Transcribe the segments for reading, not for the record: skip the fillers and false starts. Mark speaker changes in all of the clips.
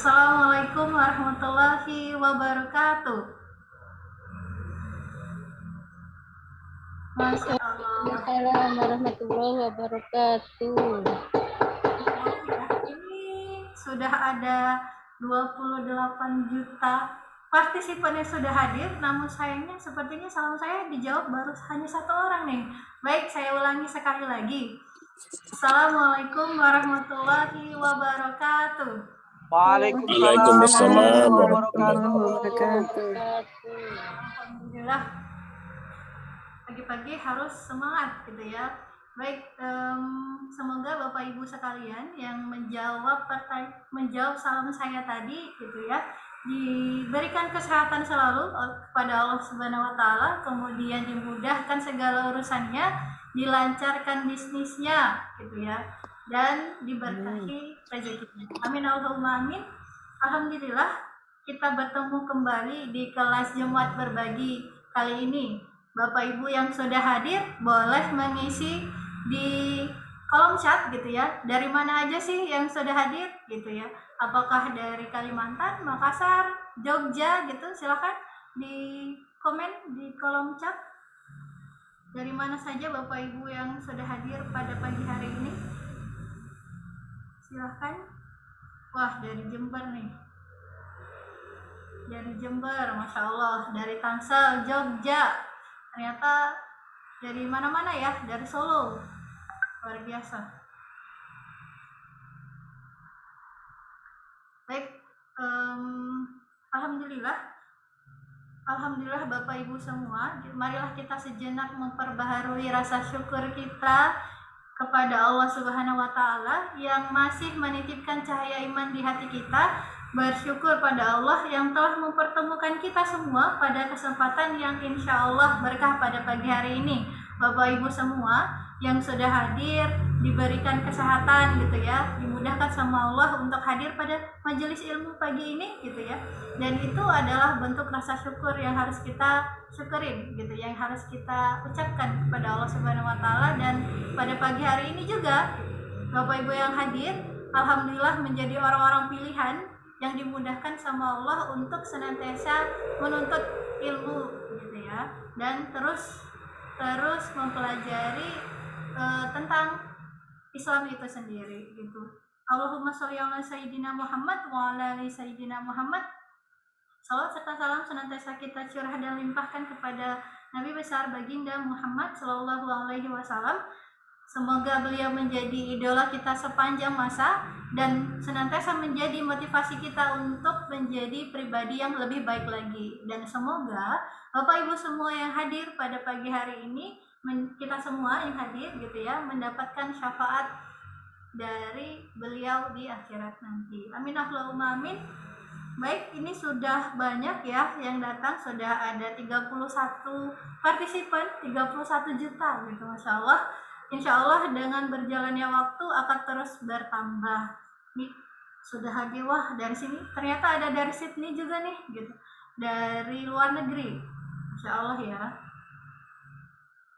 Speaker 1: Assalamualaikum warahmatullahi wabarakatuh. Masya Allah.
Speaker 2: Waalaikumsalam warahmatullahi wabarakatuh.
Speaker 1: Ini sudah ada 28 juta partisipan yang sudah hadir, namun sayangnya sepertinya salam saya dijawab baru hanya satu orang nih. Baik, saya ulangi sekali lagi. Assalamualaikum warahmatullahi wabarakatuh.
Speaker 3: Waalaikumsalam warahmatullahi
Speaker 2: wabarakatuh.
Speaker 1: Alhamdulillah, pagi-pagi harus semangat gitu ya. Baik, semoga Bapak Ibu sekalian yang menjawab salam saya tadi gitu ya, diberikan kesehatan selalu kepada Allah Subhanahu wa taala, kemudian dimudahkan segala urusannya, dilancarkan bisnisnya gitu ya, dan diberkahi rezekinya. Amin Allahumma amin. Alhamdulillah kita bertemu kembali di kelas Jumat berbagi kali ini. Bapak Ibu yang sudah hadir boleh mengisi di kolom chat gitu ya. Dari mana aja sih yang sudah hadir gitu ya? Apakah dari Kalimantan, Makassar, Jogja gitu? Silahkan di komen di kolom chat. Dari mana saja Bapak Ibu yang sudah hadir pada pagi hari ini? Silahkan. Wah, dari Jember nih. Dari Jember, Masya Allah. Dari Tangsel, Jogja. Ternyata dari mana-mana ya, dari Solo. Luar biasa. Baik, Alhamdulillah Bapak Ibu semua, marilah kita sejenak memperbaharui rasa syukur kita kepada Allah Subhanahu wa taala yang masih menitipkan cahaya iman di hati kita. Bersyukur pada Allah yang telah mempertemukan kita semua pada kesempatan yang insya Allah berkah pada pagi hari ini. Bapak Ibu semua yang sudah hadir, diberikan kesehatan gitu ya, dimudahkan sama Allah untuk hadir pada majelis ilmu pagi ini gitu ya. Dan itu adalah bentuk rasa syukur yang harus kita syukurin gitu, yang harus kita ucapkan kepada Allah Subhanahu wa taala. Dan pada pagi hari ini juga Bapak Ibu yang hadir, alhamdulillah menjadi orang-orang pilihan yang dimudahkan sama Allah untuk senantiasa menuntut ilmu gitu ya, dan terus mempelajari tentang Islam itu sendiri gitu. Allahumma sholli ala sayyidina Muhammad wa ala ali sayyidina Muhammad. Salawat serta salam senantiasa kita curah dan limpahkan kepada Nabi besar baginda Muhammad sallallahu alaihi wasallam. Semoga beliau menjadi idola kita sepanjang masa dan senantiasa menjadi motivasi kita untuk menjadi pribadi yang lebih baik lagi. Dan semoga Bapak Ibu semua yang hadir pada pagi hari ini, kita semua yang hadir gitu ya, mendapatkan syafaat dari beliau di akhirat nanti. Amin Allahumma amin. Baik, ini sudah banyak ya yang datang, sudah ada 31 partisipan, 31 juta gitu, Masya Allah. Insya Allah dengan berjalannya waktu akan terus bertambah. Nih sudah hadir, wah dari sini ternyata ada dari Sydney juga nih gitu, dari luar negeri, Masya Allah ya,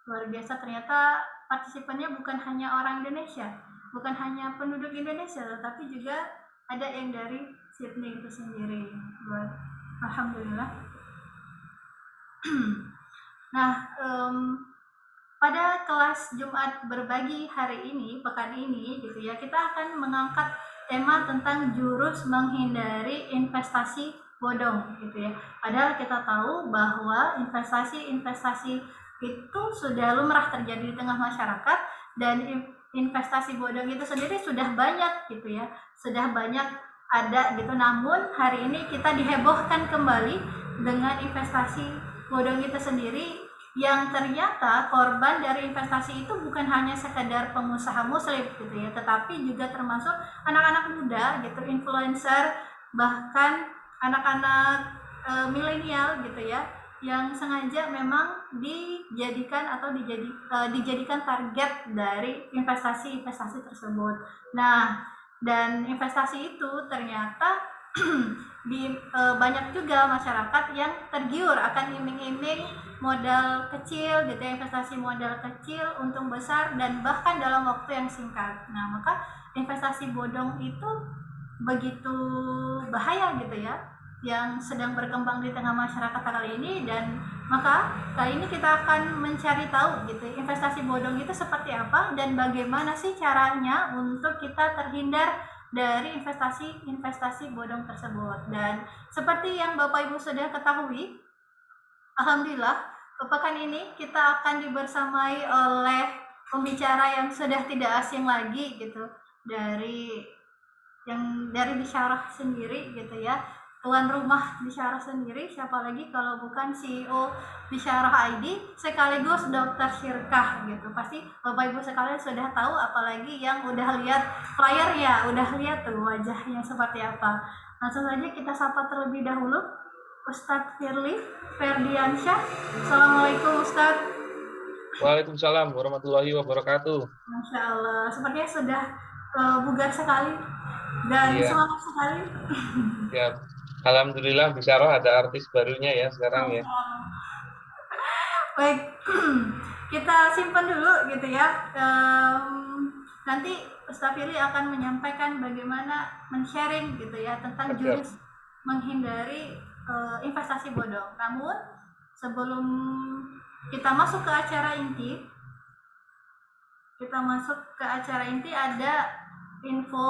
Speaker 1: luar biasa. Ternyata partisipannya bukan hanya orang Indonesia, bukan hanya penduduk Indonesia, tetapi juga ada yang dari Sydney itu sendiri. Alhamdulillah. Nah, pada kelas Jumat berbagi hari ini, pekan ini gitu ya, kita akan mengangkat tema tentang jurus menghindari investasi bodong gitu ya. Padahal kita tahu bahwa investasi itu sudah lumrah terjadi di tengah masyarakat, dan investasi bodong itu sendiri sudah banyak gitu ya, sudah banyak ada gitu. Namun hari ini kita dihebohkan kembali dengan investasi bodong itu sendiri, yang ternyata korban dari investasi itu bukan hanya sekedar pengusaha muslim gitu ya, tetapi juga termasuk anak-anak muda gitu, influencer, bahkan anak-anak milenial gitu ya, yang sengaja memang dijadikan target dari investasi tersebut. Nah, dan investasi itu ternyata banyak juga masyarakat yang tergiur akan iming-iming modal kecil gitu ya, investasi modal kecil untung besar dan bahkan dalam waktu yang singkat. Nah, maka investasi bodong itu begitu bahaya gitu ya, yang sedang berkembang di tengah masyarakat kali ini. Dan maka kali ini kita akan mencari tahu gitu investasi bodong itu seperti apa dan bagaimana sih caranya untuk kita terhindar dari investasi bodong tersebut. Dan seperti yang Bapak Ibu sudah ketahui, alhamdulillah pekan ini kita akan dibersamai oleh pembicara yang sudah tidak asing lagi gitu dari Bisyarah sendiri gitu ya, tuan rumah Bisyarah sendiri, siapa lagi kalau bukan CEO Bisyarah ID sekaligus dokter syirkah gitu. Pasti Bapak Ibu sekalian sudah tahu, apalagi yang udah lihat flyernya, udah lihat tuh wajahnya seperti apa. Langsung saja kita sapa terlebih dahulu Ustadz Firly Ferdiansyah. Assalamualaikum Ustadz.
Speaker 3: Waalaikumsalam warahmatullahi wabarakatuh.
Speaker 1: Masya Allah, sepertinya sudah bugar sekali dan
Speaker 3: Iya.
Speaker 1: semangat sekali.
Speaker 3: Ya, alhamdulillah Bisyarah ada artis barunya ya sekarang ya.
Speaker 1: Baik, kita simpan dulu gitu ya. Nanti Ustaz Fili akan menyampaikan bagaimana men-sharing gitu ya tentang jurus menghindari investasi bodong. Namun sebelum kita masuk ke acara inti, ada info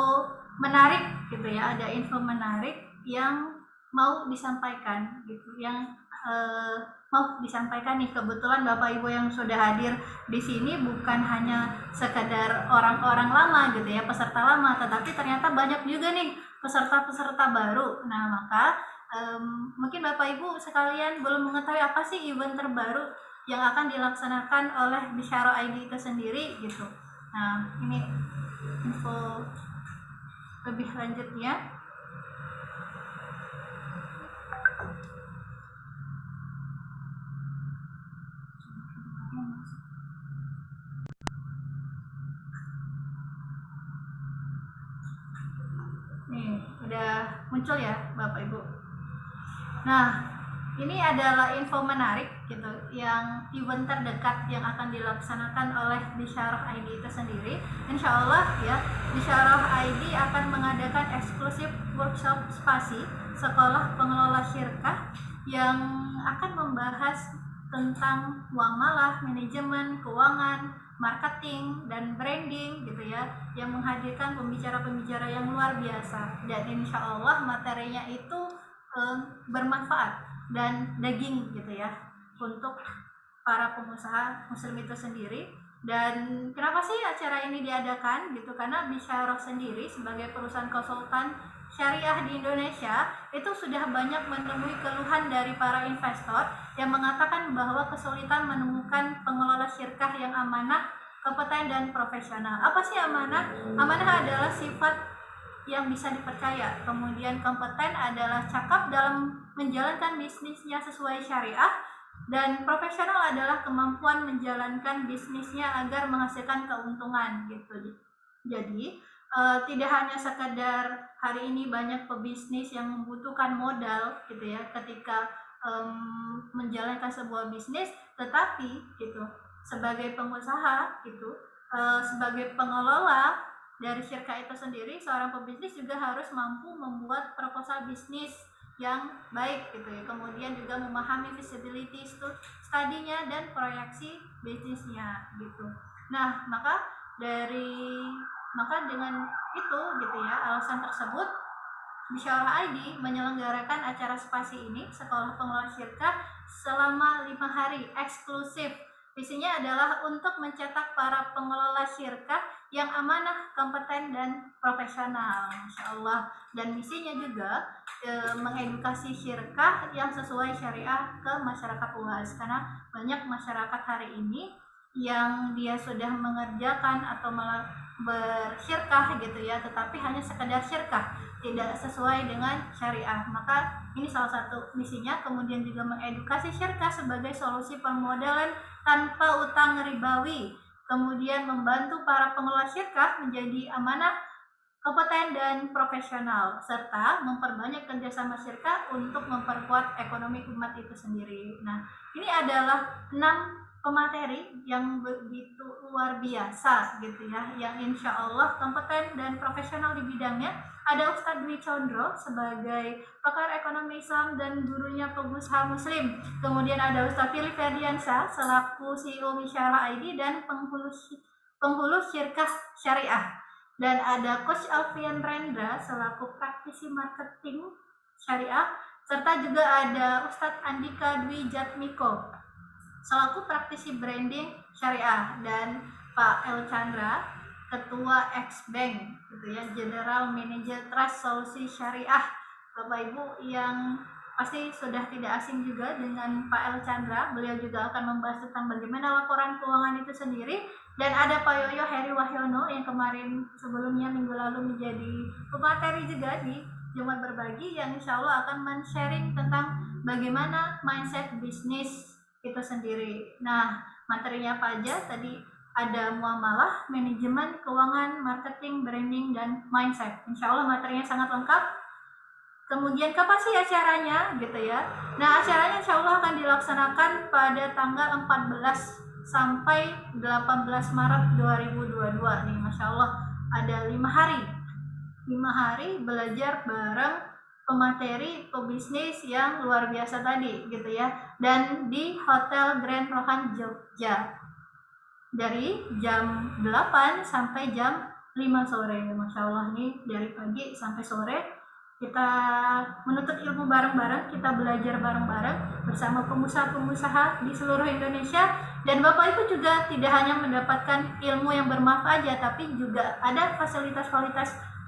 Speaker 1: menarik gitu ya, ada info menarik yang mau disampaikan gitu, yang mau disampaikan nih. Kebetulan Bapak Ibu yang sudah hadir di sini bukan hanya sekedar orang-orang lama gitu ya, peserta lama, tetapi ternyata banyak juga nih peserta-peserta baru. Nah, maka mungkin Bapak Ibu sekalian belum mengetahui apa sih event terbaru yang akan dilaksanakan oleh Bisyarah ID itu sendiri gitu. Nah, ini info lebih lanjutnya. Nih, udah muncul ya Bapak Ibu. Nah, ini adalah info menarik gitu, yang event terdekat yang akan dilaksanakan oleh Bisyarah ID itu sendiri. Insya Allah ya, Bisyarah ID akan mengadakan eksklusif workshop spasi sekolah pengelola syirkah yang akan membahas tentang muamalah, manajemen, keuangan, marketing, dan branding gitu ya, yang menghadirkan pembicara-pembicara yang luar biasa. Dan insya Allah materinya itu bermanfaat dan daging gitu ya untuk para pengusaha muslim itu sendiri. Dan kenapa sih acara ini diadakan gitu? Karena Bisyarah sendiri sebagai perusahaan konsultan syariah di Indonesia itu sudah banyak menemui keluhan dari para investor yang mengatakan bahwa kesulitan menemukan pengelola syirkah yang amanah, kompeten, dan profesional. Apa sih amanah? Amanah adalah sifat yang bisa dipercaya, kemudian kompeten adalah cakap dalam menjalankan bisnisnya sesuai syariah, dan profesional adalah kemampuan menjalankan bisnisnya agar menghasilkan keuntungan gitu. Jadi tidak hanya sekedar hari ini banyak pebisnis yang membutuhkan modal gitu ya ketika menjalankan sebuah bisnis, tetapi gitu sebagai pengusaha gitu, sebagai pengelola dari syirkah itu sendiri, seorang pebisnis juga harus mampu membuat proposal bisnis yang baik gitu ya, kemudian juga memahami feasibility study-nya dan proyeksi bisnisnya gitu. Nah, maka dengan itu gitu ya, alasan tersebut Bisyarah ID menyelenggarakan acara spasi ini, sekolah pengelola syirkah, selama 5 hari eksklusif. Visinya adalah untuk mencetak para pengelola syirkah yang amanah, kompeten, dan profesional, Masya Allah. Dan misinya juga mengedukasi syirkah yang sesuai syariah ke masyarakat luas, karena banyak masyarakat hari ini yang dia sudah mengerjakan atau bersyirkah gitu ya, tetapi hanya sekedar syirkah, tidak sesuai dengan syariah. Maka ini salah satu misinya. Kemudian juga mengedukasi syirkah sebagai solusi permodalan tanpa utang ribawi, kemudian membantu para pengelola syirkah menjadi amanah, kompeten, dan profesional, serta memperbanyak kerjasama syirkah untuk memperkuat ekonomi umat itu sendiri. Nah, ini adalah 6 pemateri yang begitu luar biasa gitu ya, yang insya Allah kompeten dan profesional di bidangnya. Ada Ustadz Dwi Condro sebagai pakar ekonomi Islam dan gurunya pengusaha Muslim. Kemudian ada Ustadz Philip Ferdiansyah selaku CEO Misyara ID dan penghulu syirkah syariah. Dan ada Coach Alfian Rendra selaku praktisi marketing syariah, serta juga ada Ustadz Andika Dwi Jatmiko selaku praktisi branding syariah, dan Pak El Chandra, Ketua X-Bank gitu ya, General Manager Trust Solusi Syariah. Bapak Ibu yang pasti sudah tidak asing juga dengan Pak El Chandra, beliau juga akan membahas tentang bagaimana laporan keuangan itu sendiri. Dan ada Pak Yoyo Heri Wahyono yang kemarin sebelumnya minggu lalu menjadi pemateri juga di Jumat Berbagi, yang insya Allah akan men-sharing tentang bagaimana mindset bisnis itu sendiri. Nah, materinya apa aja? Tadi ada muamalah, manajemen, keuangan, marketing, branding, dan mindset. Insya Allah materinya sangat lengkap. Kemudian kapan sih acaranya gitu ya? Nah, acaranya insya Allah akan dilaksanakan pada tanggal 14 sampai 18 Maret 2022 nih. Masya Allah, ada 5 hari. 5 hari belajar bareng pemateri pebisnis yang luar biasa tadi gitu ya, dan di Hotel Grand Rohan Jogja dari jam 8 sampai jam 5 sore. Masya Allah nih, dari pagi sampai sore kita menuntut ilmu bareng-bareng, kita belajar bareng-bareng bersama pengusaha-pengusaha di seluruh Indonesia. Dan Bapak Ibu juga tidak hanya mendapatkan ilmu yang bermanfaat aja, tapi juga ada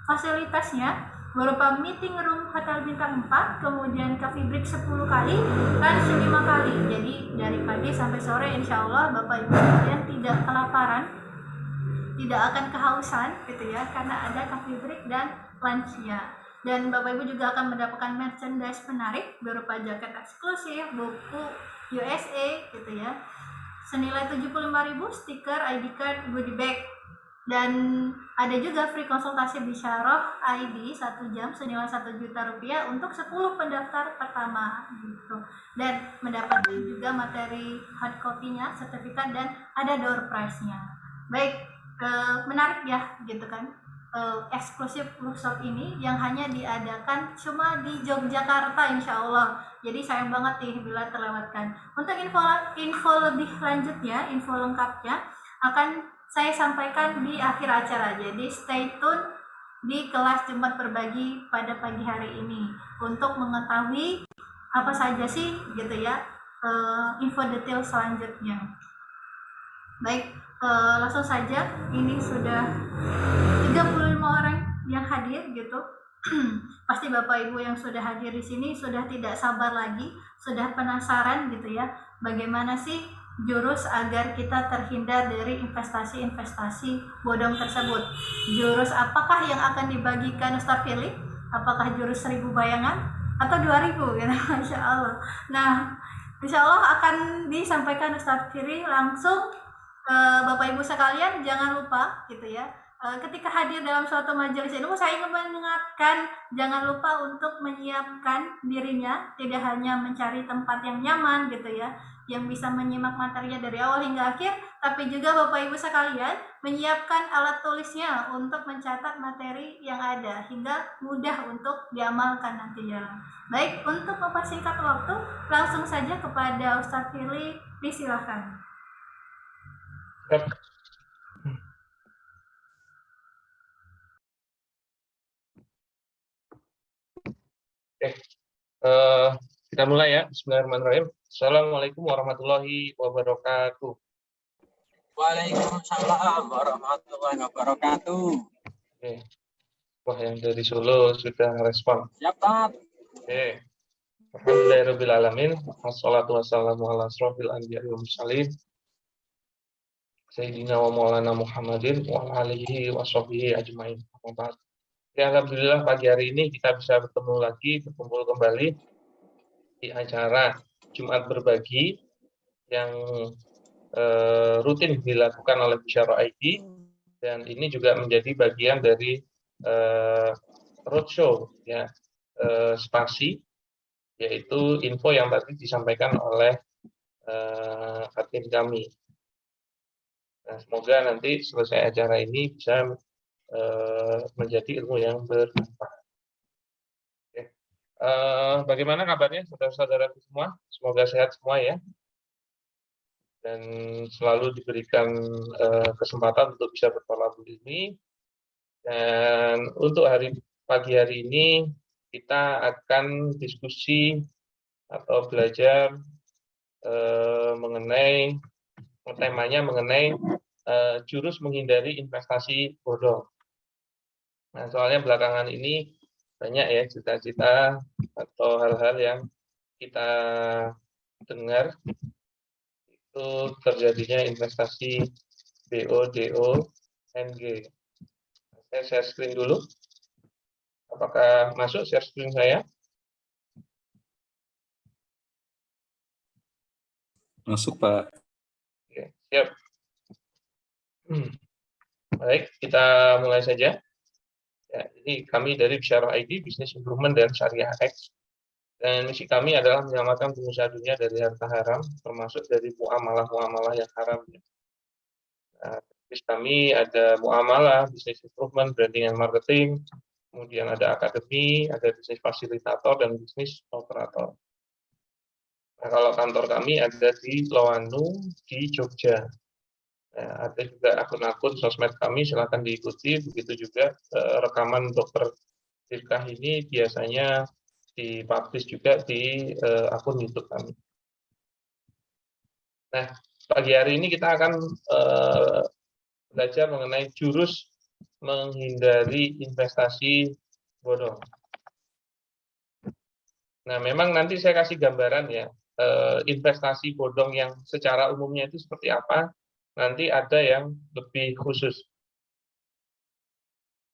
Speaker 1: fasilitasnya berupa meeting room hotel bintang 4, kemudian coffee break 10 kali, lunch 5 kali. Jadi dari pagi sampai sore insya Allah Bapak Ibu sekalian tidak kelaparan, tidak akan kehausan gitu ya, karena ada coffee break dan lunchnya. Dan Bapak Ibu juga akan mendapatkan merchandise menarik berupa jaket eksklusif, buku USA gitu ya, senilai 75.000, stiker, ID card, goodie bag. Dan ada juga free konsultasi Bisyarah ID 1 jam senilai 1 juta rupiah untuk 10 pendaftar pertama gitu. Dan mendapatkan juga materi hard copy-nya, sertifikat, dan ada door prize-nya. Baik, menarik ya gitu kan. Eksklusif workshop ini yang hanya diadakan cuma di Yogyakarta insya Allah. Jadi sayang banget nih bila terlewatkan. Untuk info lebih lanjutnya, info lengkapnya akan saya sampaikan di akhir acara. Jadi stay tune di kelas Jumat Berbagi pada pagi hari ini untuk mengetahui apa saja sih gitu ya info detail selanjutnya. Baik, langsung saja. Ini sudah 35 orang yang hadir gitu. Pasti Bapak Ibu yang sudah hadir di sini sudah tidak sabar lagi, sudah penasaran gitu ya, bagaimana sih jurus agar kita terhindar dari investasi-investasi bodong tersebut. Jurus apakah yang akan dibagikan Ustaz Philip? Apakah jurus 1000 bayangan atau 2000 gitu? Masya Allah. Nah, insya Allah akan disampaikan Ustaz Philip langsung. Bapak Ibu sekalian jangan lupa gitu ya, ketika hadir dalam suatu majelis ilmu, saya ingin mengingatkan jangan lupa untuk menyiapkan dirinya, tidak hanya mencari tempat yang nyaman gitu ya, yang bisa menyimak materinya dari awal hingga akhir, tapi juga Bapak Ibu sekalian menyiapkan alat tulisnya untuk mencatat materi yang ada hingga mudah untuk diamalkan nantinya. Baik, untuk mempersingkat waktu, langsung saja kepada Ustadz Firly, disilahkan.
Speaker 3: Kita mulai ya. Bismillahirrahmanirrahim. Assalamualaikum warahmatullahi wabarakatuh.
Speaker 4: Waalaikumsalam warahmatullahi wabarakatuh.
Speaker 3: Oke. Wah, yang dari Solo sudah respon.
Speaker 4: Siap, Tat.
Speaker 3: Oke. Alhamdulillahirabbil alamin. Wassalatu wassalamu ala asrofil anbiya'i wal mursalin. Sayyidina wa maulana Muhammadin wa alihi wa sahbihi ajmain. Ya, alhamdulillah pagi hari ini kita bisa berkumpul kembali di acara Jumat Berbagi yang rutin dilakukan oleh Bisyarah ID, dan ini juga menjadi bagian dari roadshow ya, spasi, yaitu info yang tadi disampaikan oleh admin kami. Nah, semoga nanti selesai acara ini bisa menjadi ilmu yang bermanfaat. Oke. Bagaimana kabarnya saudara-saudaraku semua? Semoga sehat semua ya, dan selalu diberikan kesempatan untuk bisa bertolabul ilmi. Dan untuk pagi hari ini kita akan diskusi atau belajar temanya mengenai jurus menghindari investasi bodong. Nah, soalnya belakangan ini banyak ya cita-cita atau hal-hal yang kita dengar itu terjadinya investasi BODO, NG. Saya share screen dulu. Apakah masuk share screen saya?
Speaker 5: Masuk, Pak.
Speaker 3: Oke, siap. Baik, kita mulai saja. Ya, ini kami dari Bisyarah ID, Business Improvement dan Syariah X. Dan misi kami adalah menyelamatkan pengusaha dunia dari harta haram, termasuk dari muamalah-muamalah yang haram. Nah, kami ada muamalah, Business Improvement, Branding and Marketing, kemudian ada akademi, ada bisnis fasilitator, dan bisnis operator. Nah, kalau kantor kami ada di Loanu, di Jogja. Nah, ada juga akun-akun sosmed kami, silakan diikuti. Begitu juga rekaman dokter Firkah ini biasanya dipublish juga di akun YouTube kami. Nah, pagi hari ini kita akan belajar mengenai jurus menghindari investasi bodong. Nah, memang nanti saya kasih gambaran ya, investasi bodong yang secara umumnya itu seperti apa. Nanti ada yang lebih khusus.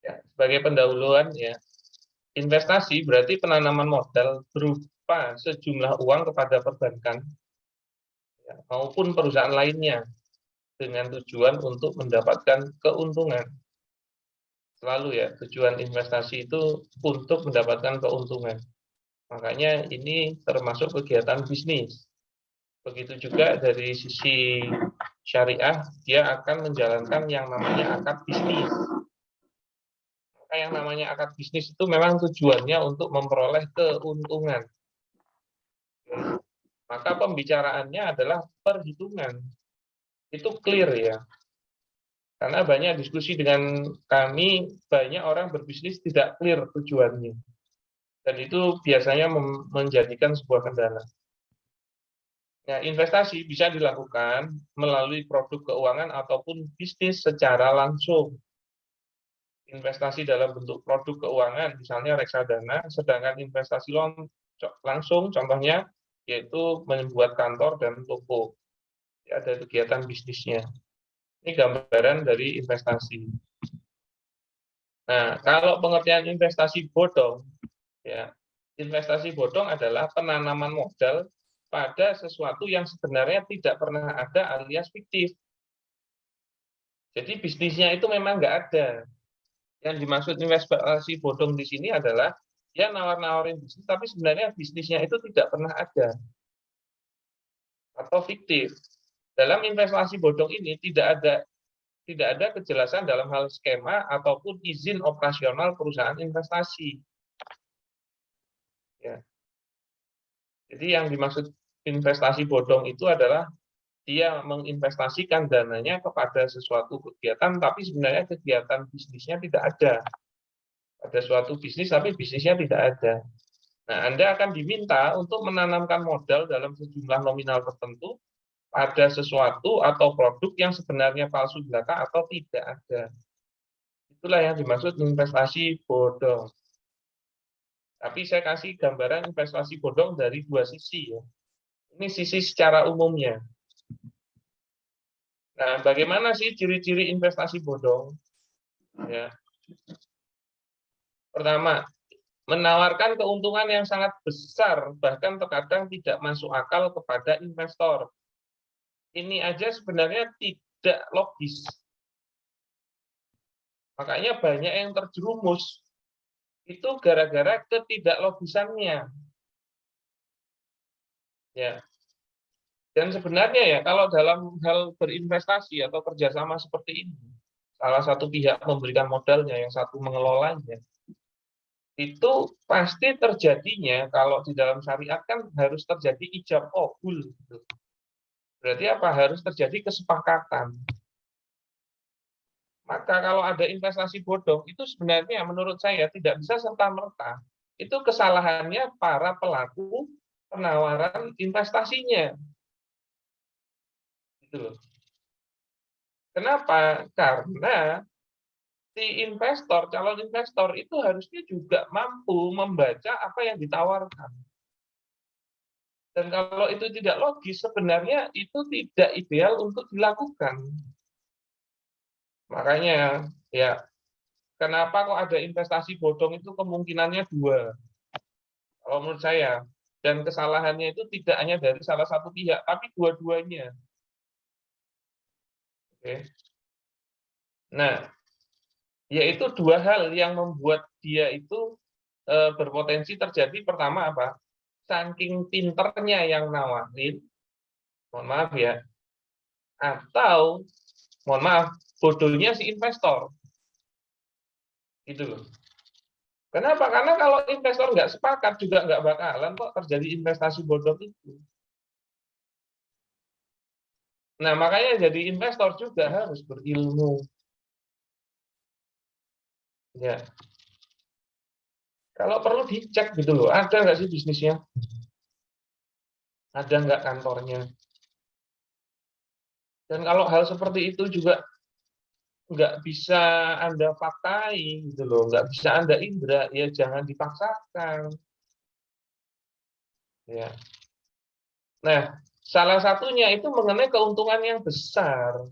Speaker 3: Ya, sebagai pendahuluan ya, investasi berarti penanaman modal berupa sejumlah uang kepada perbankan ya, maupun perusahaan lainnya dengan tujuan untuk mendapatkan keuntungan. Selalu ya, tujuan investasi itu untuk mendapatkan keuntungan. Makanya ini termasuk kegiatan bisnis. Begitu juga dari sisi syariah, dia akan menjalankan yang namanya akad bisnis. Maka yang namanya akad bisnis itu memang tujuannya untuk memperoleh keuntungan. Maka pembicaraannya adalah perhitungan. Itu clear ya. Karena banyak diskusi dengan kami, banyak orang berbisnis tidak clear tujuannya. Dan itu biasanya menjadikan sebuah kendala. Nah, investasi bisa dilakukan melalui produk keuangan ataupun bisnis secara langsung. Investasi dalam bentuk produk keuangan, misalnya reksadana, sedangkan investasi langsung, contohnya, yaitu membuat kantor dan toko. Ya, ada kegiatan bisnisnya. Ini gambaran dari investasi. Nah, kalau pengertian investasi bodong, ya, investasi bodong adalah penanaman modal pada sesuatu yang sebenarnya tidak pernah ada alias fiktif. Jadi bisnisnya itu memang nggak ada. Yang dimaksud investasi bodong di sini adalah dia nawar-nawarin bisnis, tapi sebenarnya bisnisnya itu tidak pernah ada atau fiktif. Dalam investasi bodong ini tidak ada kejelasan dalam hal skema ataupun izin operasional perusahaan investasi. Ya. Jadi yang dimaksud investasi bodong itu adalah dia menginvestasikan dananya kepada sesuatu kegiatan, tapi sebenarnya kegiatan bisnisnya tidak ada. Ada suatu bisnis, tapi bisnisnya tidak ada. Nah, Anda akan diminta untuk menanamkan modal dalam sejumlah nominal tertentu pada sesuatu atau produk yang sebenarnya palsu belaka atau tidak ada. Itulah yang dimaksud investasi bodong. Tapi saya kasih gambaran investasi bodong dari dua sisi ya. Ini sisi secara umumnya. Nah, bagaimana sih ciri-ciri investasi bodong? Ya. Pertama, menawarkan keuntungan yang sangat besar, bahkan terkadang tidak masuk akal kepada investor. Ini aja sebenarnya tidak logis. Makanya banyak yang terjerumus. Itu gara-gara ketidaklogisannya. Ya. Dan sebenarnya ya, kalau dalam hal berinvestasi atau kerjasama seperti ini, salah satu pihak memberikan modalnya, yang satu mengelolanya, itu pasti terjadinya, kalau di dalam syariat kan harus terjadi ijab qabul. Gitu. Berarti apa? Harus terjadi kesepakatan. Maka kalau ada investasi bodong, itu sebenarnya menurut saya tidak bisa serta-merta. Itu kesalahannya para pelaku penawaran investasinya. Gitu loh. Kenapa? Karena si investor, calon investor itu harusnya juga mampu membaca apa yang ditawarkan. Dan kalau itu tidak logis, sebenarnya itu tidak ideal untuk dilakukan. Makanya, ya, kenapa kok ada investasi bodong itu kemungkinannya dua. Kalau menurut saya, dan kesalahannya itu tidak hanya dari salah satu pihak, tapi dua-duanya. Oke. Nah, yaitu dua hal yang membuat dia itu berpotensi terjadi. Pertama apa? Saking pinternya yang nawarin, mohon maaf ya, atau mohon maaf, bodohnya si investor. Gitu loh. Kenapa? Karena kalau investor nggak sepakat juga nggak bakalan kok terjadi investasi bodong itu. Nah, makanya jadi investor juga harus berilmu. Ya. Kalau perlu dicek gitu loh, ada nggak sih bisnisnya? Ada nggak kantornya? Dan kalau hal seperti itu juga nggak bisa Anda pakai gitu loh, nggak bisa Anda indra, ya jangan dipaksakan. Ya. Nah, salah satunya itu mengenai keuntungan yang besar.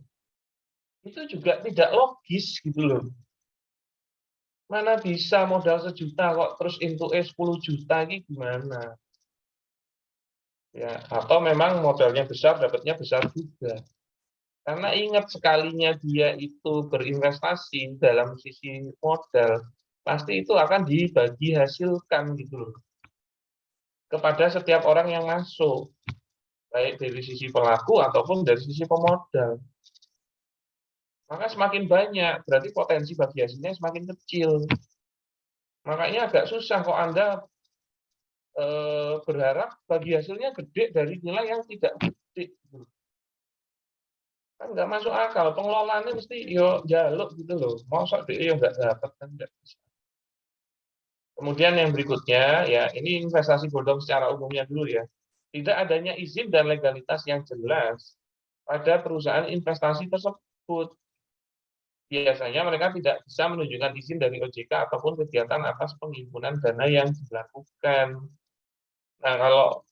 Speaker 3: Itu juga tidak logis gitu loh. Mana bisa modal 1 juta kok terus into 10 juta ini gimana? Ya, atau memang modalnya besar, dapatnya besar juga. Karena ingat sekalinya dia itu berinvestasi dalam sisi modal, pasti itu akan dibagi hasilkan gitu loh. Kepada setiap orang yang masuk, baik dari sisi pelaku ataupun dari sisi pemodal. Maka semakin banyak, berarti potensi bagi hasilnya semakin kecil. Makanya agak susah kok Anda berharap bagi hasilnya gede dari nilai yang tidak gede. Kan nggak masuk akal, pengelolaannya mesti yo jaluk gitu loh. Masa dia nggak dapat kan nggak bisa. Kemudian yang berikutnya, ya ini investasi bodong secara umumnya dulu ya. Tidak adanya izin dan legalitas yang jelas pada perusahaan investasi tersebut. Biasanya mereka tidak bisa menunjukkan izin dari OJK ataupun kegiatan atas penghimpunan dana yang dilakukan. Nah, kalau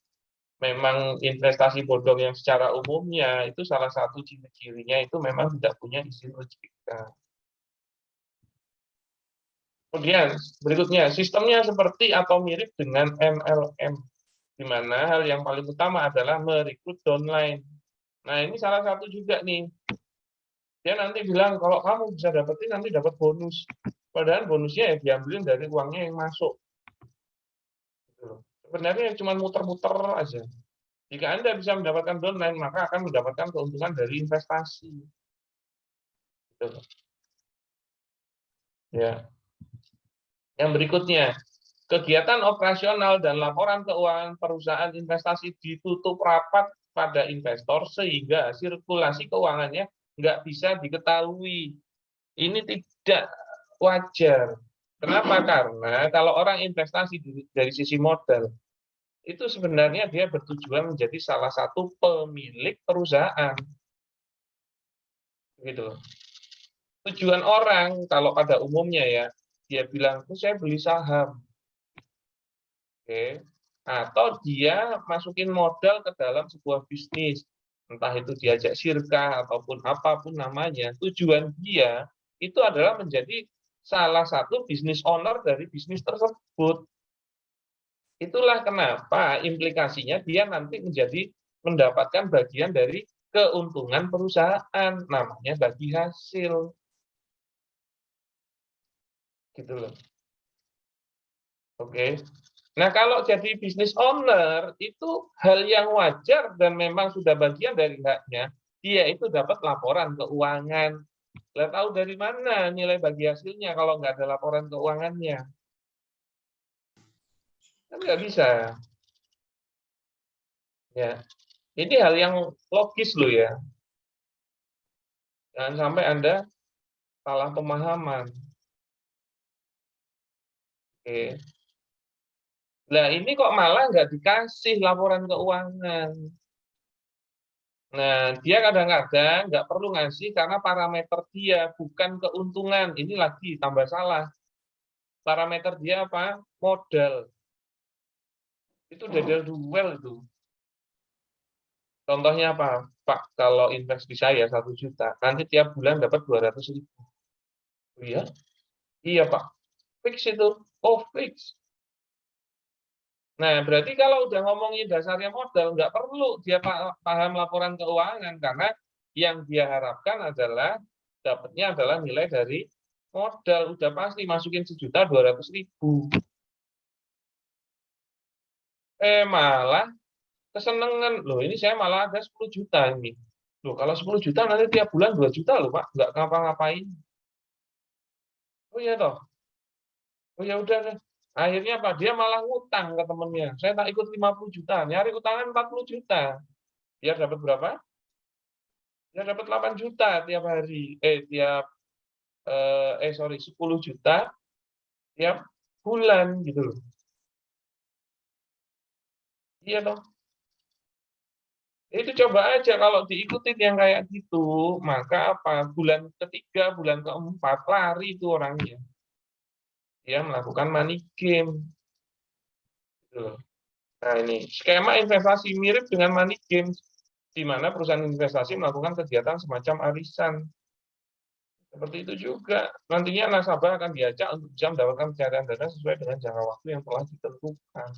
Speaker 3: memang investasi bodong yang secara umumnya, itu salah satu ciri-cirinya itu memang tidak punya izin OJK. Kemudian berikutnya, sistemnya seperti atau mirip dengan MLM, di mana hal yang paling utama adalah merekrut downline. Nah, ini salah satu juga nih. Dia nanti bilang, kalau kamu bisa dapetin, nanti dapat bonus. Padahal bonusnya ya diambilin dari uangnya yang masuk. Sebenarnya cuma muter-muter aja. Jika Anda bisa mendapatkan downline, maka akan mendapatkan keuntungan dari investasi. Ya. Yang berikutnya, kegiatan operasional dan laporan keuangan perusahaan investasi ditutup rapat pada investor sehingga sirkulasi keuangannya nggak bisa diketahui. Ini tidak wajar. Kenapa? Karena kalau orang investasi dari sisi modal, itu sebenarnya dia bertujuan menjadi salah satu pemilik perusahaan. Gitu. Tujuan orang kalau pada umumnya ya, dia bilang, saya beli saham. Oke. Atau dia masukin modal ke dalam sebuah bisnis. Entah itu diajak sirka ataupun apapun namanya. Tujuan dia itu adalah menjadi salah satu bisnis owner dari bisnis tersebut. Itulah kenapa implikasinya dia nanti menjadi mendapatkan bagian dari keuntungan perusahaan. Namanya bagi hasil. Gitu loh. Oke. Nah, kalau jadi business owner, itu hal yang wajar dan memang sudah bagian dari haknya. Dia itu dapat laporan keuangan. Lah tahu dari mana nilai bagi hasilnya kalau nggak ada laporan keuangannya? Kan nggak bisa. Ya, ini hal yang logis loh ya. Jangan sampai Anda salah pemahaman. Oke. Nah, ini kok malah nggak dikasih laporan keuangan. Nah, dia kadang-kadang nggak perlu ngasih karena parameter dia bukan keuntungan. Ini lagi tambah salah. Parameter dia apa? Modal. Itu modal duel itu. Contohnya apa? Pak, kalau invest di saya 1 juta, nanti tiap bulan dapat 200.000. Iya? Iya, Pak. Fix itu. Oh, fix. Nah, berarti kalau udah ngomongin dasarnya modal, nggak perlu dia paham laporan keuangan, karena yang dia harapkan adalah dapatnya adalah nilai dari modal. Udah pasti masukin 1.200.000. Malah kesenengan. Loh, ini saya malah ada 10 juta ini. Loh, kalau 10 juta nanti tiap bulan 2 juta loh, Pak. Nggak ngapa-ngapain. Oh iya toh. Oh ya udah deh. Akhirnya Pak, dia malah ngutang ke temennya. Saya tak ikut 50 juta, nyari utangan 40 juta. Biar dapat berapa? Dia dapat 8 juta tiap hari. Sorry, 10 juta tiap bulan gitu loh. Iya toh. Itu coba aja kalau diikutin yang kayak gitu, maka apa? Bulan ketiga, bulan keempat lari itu orangnya. Dia melakukan money game. Gitu loh. Nah, ini skema investasi mirip dengan money game, di mana perusahaan investasi melakukan kegiatan semacam arisan. Seperti itu juga. Nantinya nasabah akan diajak untuk bisa mendapatkan pencairan dana sesuai dengan jangka waktu yang telah ditentukan.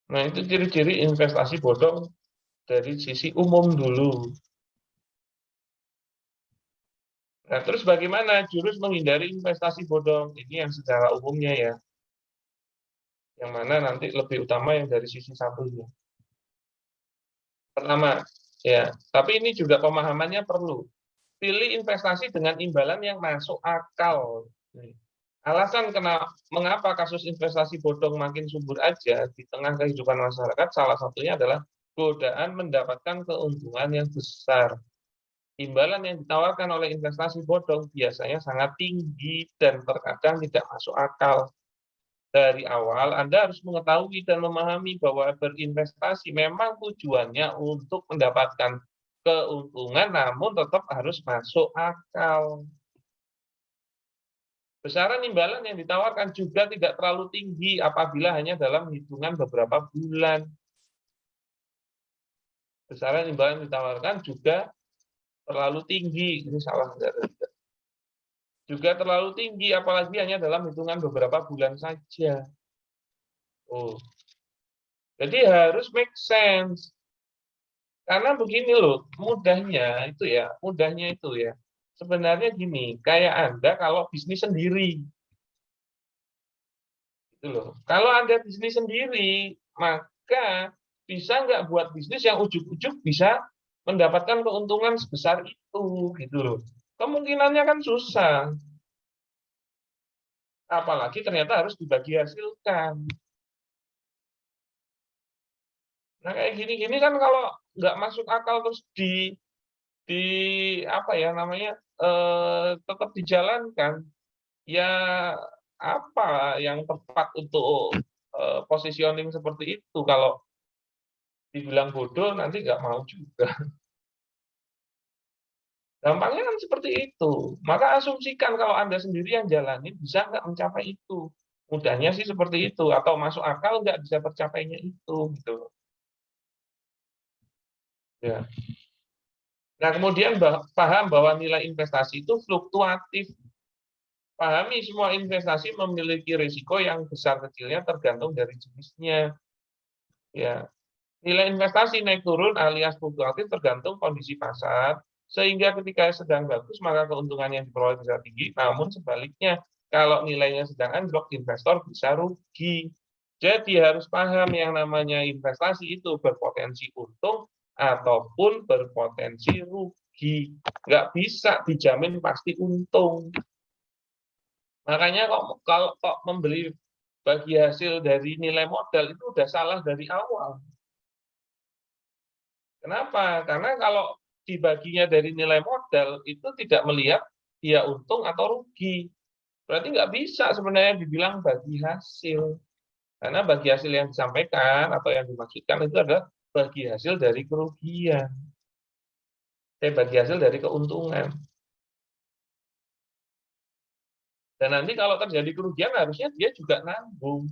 Speaker 3: Nah, itu ciri-ciri investasi bodong dari sisi umum dulu. Nah, terus bagaimana jurus menghindari investasi bodong? Ini yang secara umumnya ya. Yang mana nanti lebih utama yang dari sisi satunya. Pertama, ya, tapi ini juga pemahamannya perlu. Pilih investasi dengan imbalan yang masuk akal. Alasan mengapa kasus investasi bodong makin subur aja di tengah kehidupan masyarakat, salah satunya adalah godaan mendapatkan keuntungan yang besar. Imbalan yang ditawarkan oleh investasi bodong biasanya sangat tinggi dan terkadang tidak masuk akal. Dari awal, Anda harus mengetahui dan memahami bahwa berinvestasi memang tujuannya untuk mendapatkan keuntungan, namun tetap harus masuk akal. Besaran imbalan yang ditawarkan juga tidak terlalu tinggi apabila hanya dalam hitungan beberapa bulan. Besaran imbalan yang ditawarkan juga terlalu tinggi, ini salah enggak? Juga terlalu tinggi apalagi hanya dalam hitungan beberapa bulan saja. Oh. Jadi harus make sense. Karena begini loh, mudahnya itu ya. Sebenarnya gini, kayak Anda kalau bisnis sendiri. Gitu loh. Kalau Anda bisnis sendiri, maka bisa nggak buat bisnis yang ujuk-ujuk bisa mendapatkan keuntungan sebesar itu, gitu loh. Kemungkinannya kan susah. Apalagi ternyata harus dibagi hasilkan. Nah, kayak gini-gini kan kalau nggak masuk akal terus di apa ya namanya tetap dijalankan, ya apa yang tepat untuk positioning seperti itu? Kalau dibilang bodoh nanti nggak mau juga. Gampangnya kan seperti itu. Maka asumsikan kalau Anda sendiri yang jalanin bisa nggak mencapai itu. Mudahnya sih seperti itu. Atau masuk akal nggak bisa tercapainya itu. Gitu. Ya. Nah, kemudian paham bahwa nilai investasi itu fluktuatif. Pahami semua investasi memiliki risiko yang besar kecilnya tergantung dari jenisnya. Ya. Nilai investasi naik turun alias fluktuatif tergantung kondisi pasar, sehingga ketika sedang bagus maka keuntungan yang diperoleh bisa tinggi, namun sebaliknya kalau nilainya sedang anjlok investor bisa rugi. Jadi harus paham yang namanya investasi itu berpotensi untung ataupun berpotensi rugi. Nggak bisa dijamin pasti untung. Makanya kalau membeli bagi hasil dari nilai modal itu udah salah dari awal. Kenapa? Karena kalau dibaginya dari nilai modal itu tidak melihat dia untung atau rugi. Berarti nggak bisa sebenarnya dibilang bagi hasil. Karena bagi hasil yang disampaikan atau yang dimaksudkan itu adalah bagi hasil dari kerugian. Bagi hasil dari keuntungan. Dan nanti kalau terjadi kerugian harusnya dia juga nanggung.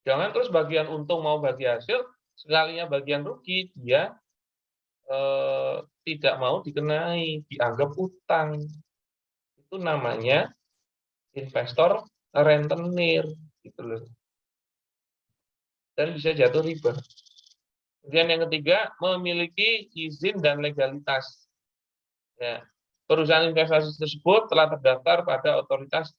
Speaker 3: Jangan terus bagian untung mau bagi hasil, sekalinya bagian rugi dia tidak mau dikenai, dianggap utang. Itu namanya investor rentenir, gitu loh. Dan bisa jatuh riba. Kemudian yang ketiga, memiliki izin dan legalitas. Ya, perusahaan investasi tersebut telah terdaftar pada Otoritas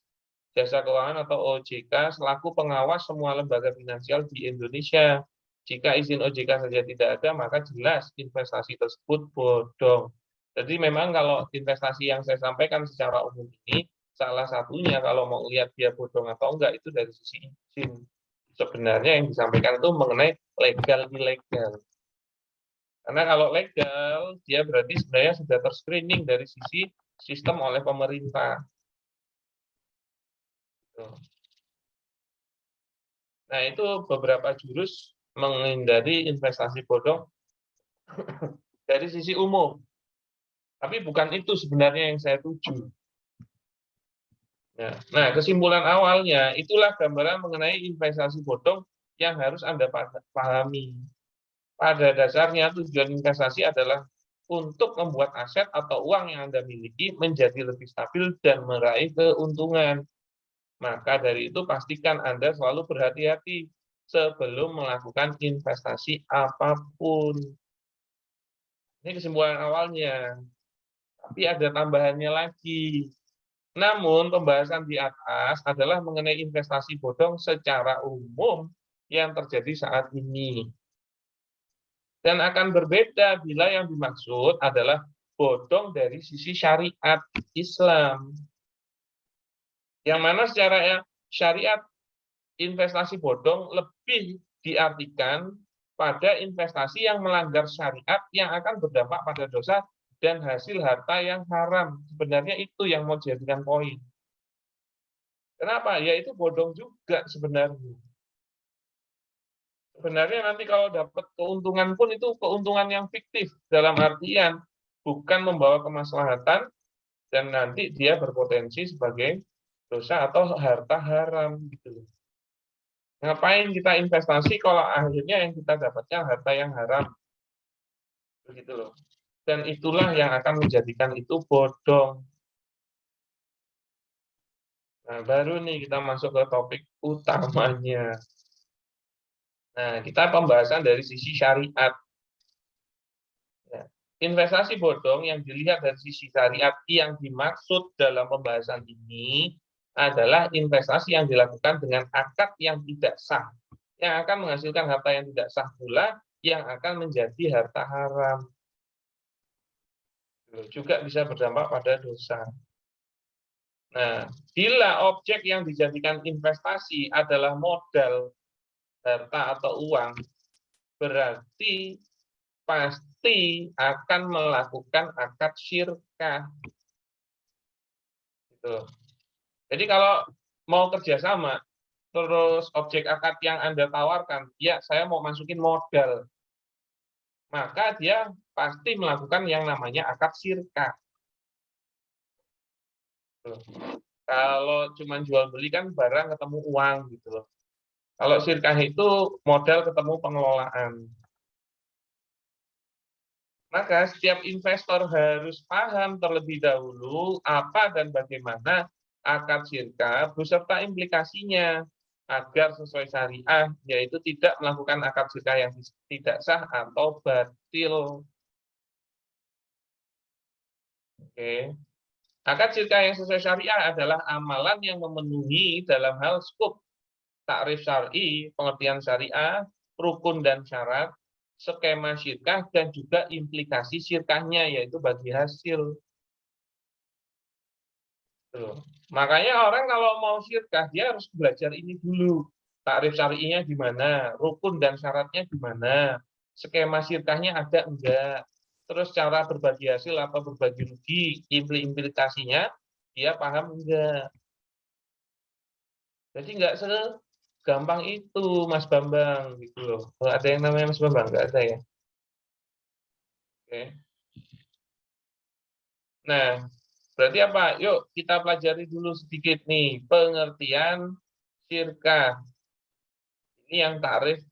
Speaker 3: Jasa Keuangan atau OJK selaku pengawas semua lembaga finansial di Indonesia. Jika izin OJK saja tidak ada, maka jelas investasi tersebut bodong. Jadi memang kalau investasi yang saya sampaikan secara umum ini, salah satunya kalau mau lihat dia bodong atau enggak, itu dari sisi izin. Sebenarnya yang disampaikan itu mengenai legal-ilegal. Karena kalau legal, dia berarti sebenarnya sudah terscreening dari sisi sistem oleh pemerintah. Nah, itu beberapa jurus menghindari investasi bodong dari sisi umum. Tapi bukan itu sebenarnya yang saya tuju. Nah, kesimpulan awalnya, itulah gambaran mengenai investasi bodong yang harus Anda pahami. Pada dasarnya tujuan investasi adalah untuk membuat aset atau uang yang Anda miliki menjadi lebih stabil dan meraih keuntungan. Maka dari itu pastikan Anda selalu berhati-hati sebelum melakukan investasi apapun. Ini kesimpulan awalnya. Tapi ada tambahannya lagi. Namun pembahasan di atas adalah mengenai investasi bodong secara umum yang terjadi saat ini. Dan akan berbeda bila yang dimaksud adalah bodong dari sisi syariat Islam. Yang mana secara syariat investasi bodong lebih diartikan pada investasi yang melanggar syariat yang akan berdampak pada dosa dan hasil harta yang haram. Sebenarnya itu yang mau dijadikan poin. Kenapa? Ya itu bodong juga sebenarnya. Sebenarnya nanti kalau dapat keuntungan pun itu keuntungan yang fiktif, dalam artian bukan membawa kemaslahatan dan nanti dia berpotensi sebagai dosa atau harta haram gitu. Ngapain kita investasi kalau akhirnya yang kita dapatnya harta yang haram, begitu loh. Dan itulah yang akan menjadikan itu bodong. Nah, baru nih kita masuk ke topik utamanya. Nah, kita pembahasan dari sisi syariat. Ya. Investasi bodong yang dilihat dari sisi syariat yang dimaksud dalam pembahasan ini adalah investasi yang dilakukan dengan akad yang tidak sah, yang akan menghasilkan harta yang tidak sah pula, yang akan menjadi harta haram. Juga bisa berdampak pada dosa. Nah, bila objek yang dijadikan investasi adalah modal, harta atau uang, berarti pasti akan melakukan akad syirkah. Gitu. Jadi kalau mau kerjasama, terus objek akad yang Anda tawarkan, ya saya mau masukin modal, maka dia pasti melakukan yang namanya akad syirkah. Kalau cuma jual beli kan barang ketemu uang gitu loh. Kalau syirkah itu modal ketemu pengelolaan. Maka setiap investor harus paham terlebih dahulu apa dan bagaimana akad syirkah beserta implikasinya agar sesuai syariah, yaitu tidak melakukan akad syirkah yang tidak sah atau batil. Oke. Akad syirkah yang sesuai syariah adalah amalan yang memenuhi dalam hal skop takrif syar'i, pengertian syariah, rukun dan syarat, skema syirkah, dan juga implikasi syirkahnya, yaitu bagi hasil. Tuh. Makanya orang kalau mau syirkah, dia harus belajar ini dulu. Takrif syar'inya gimana, rukun dan syaratnya gimana, skema syirkahnya ada enggak, terus cara berbagi hasil atau berbagi rugi, implikasinya, dia paham enggak. Jadi enggak segampang itu, Mas Bambang, gitu loh. Kalau ada yang namanya Mas Bambang, enggak ada ya? Oke. Nah, berarti apa? Yuk kita pelajari dulu sedikit nih, pengertian syirkah. Ini yang takrif,